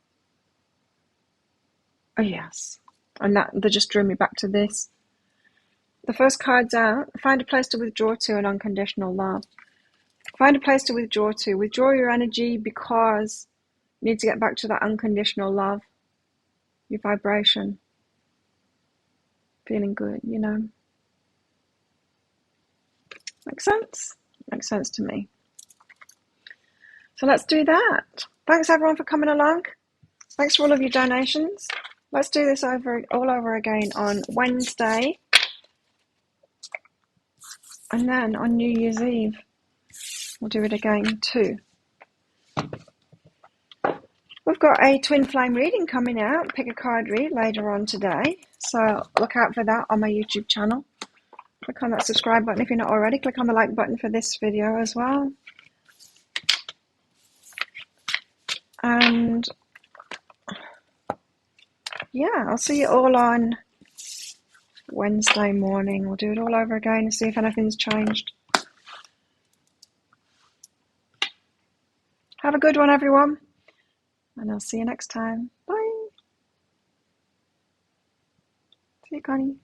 Oh, yes. And that just drew me back to this. The first card's out. Find a place to withdraw to an unconditional love. Find a place to withdraw to. Withdraw your energy because you need to get back to that unconditional love. Your vibration. Feeling good, you know. Makes sense? Makes sense to me. So let's do that. Thanks everyone for coming along. Thanks for all of your donations. Let's do this all over again on Wednesday. And then on New Year's Eve, we'll do it again too. We've got a twin flame reading coming out, pick a card read later on today. So look out for that on my YouTube channel. Click on that subscribe button if you're not already. Click on the like button for this video as well. And yeah, I'll see you all on Wednesday morning. We'll do it all over again and see if anything's changed. Have a good one, everyone. And I'll see you next time. Bye. See you, Connie.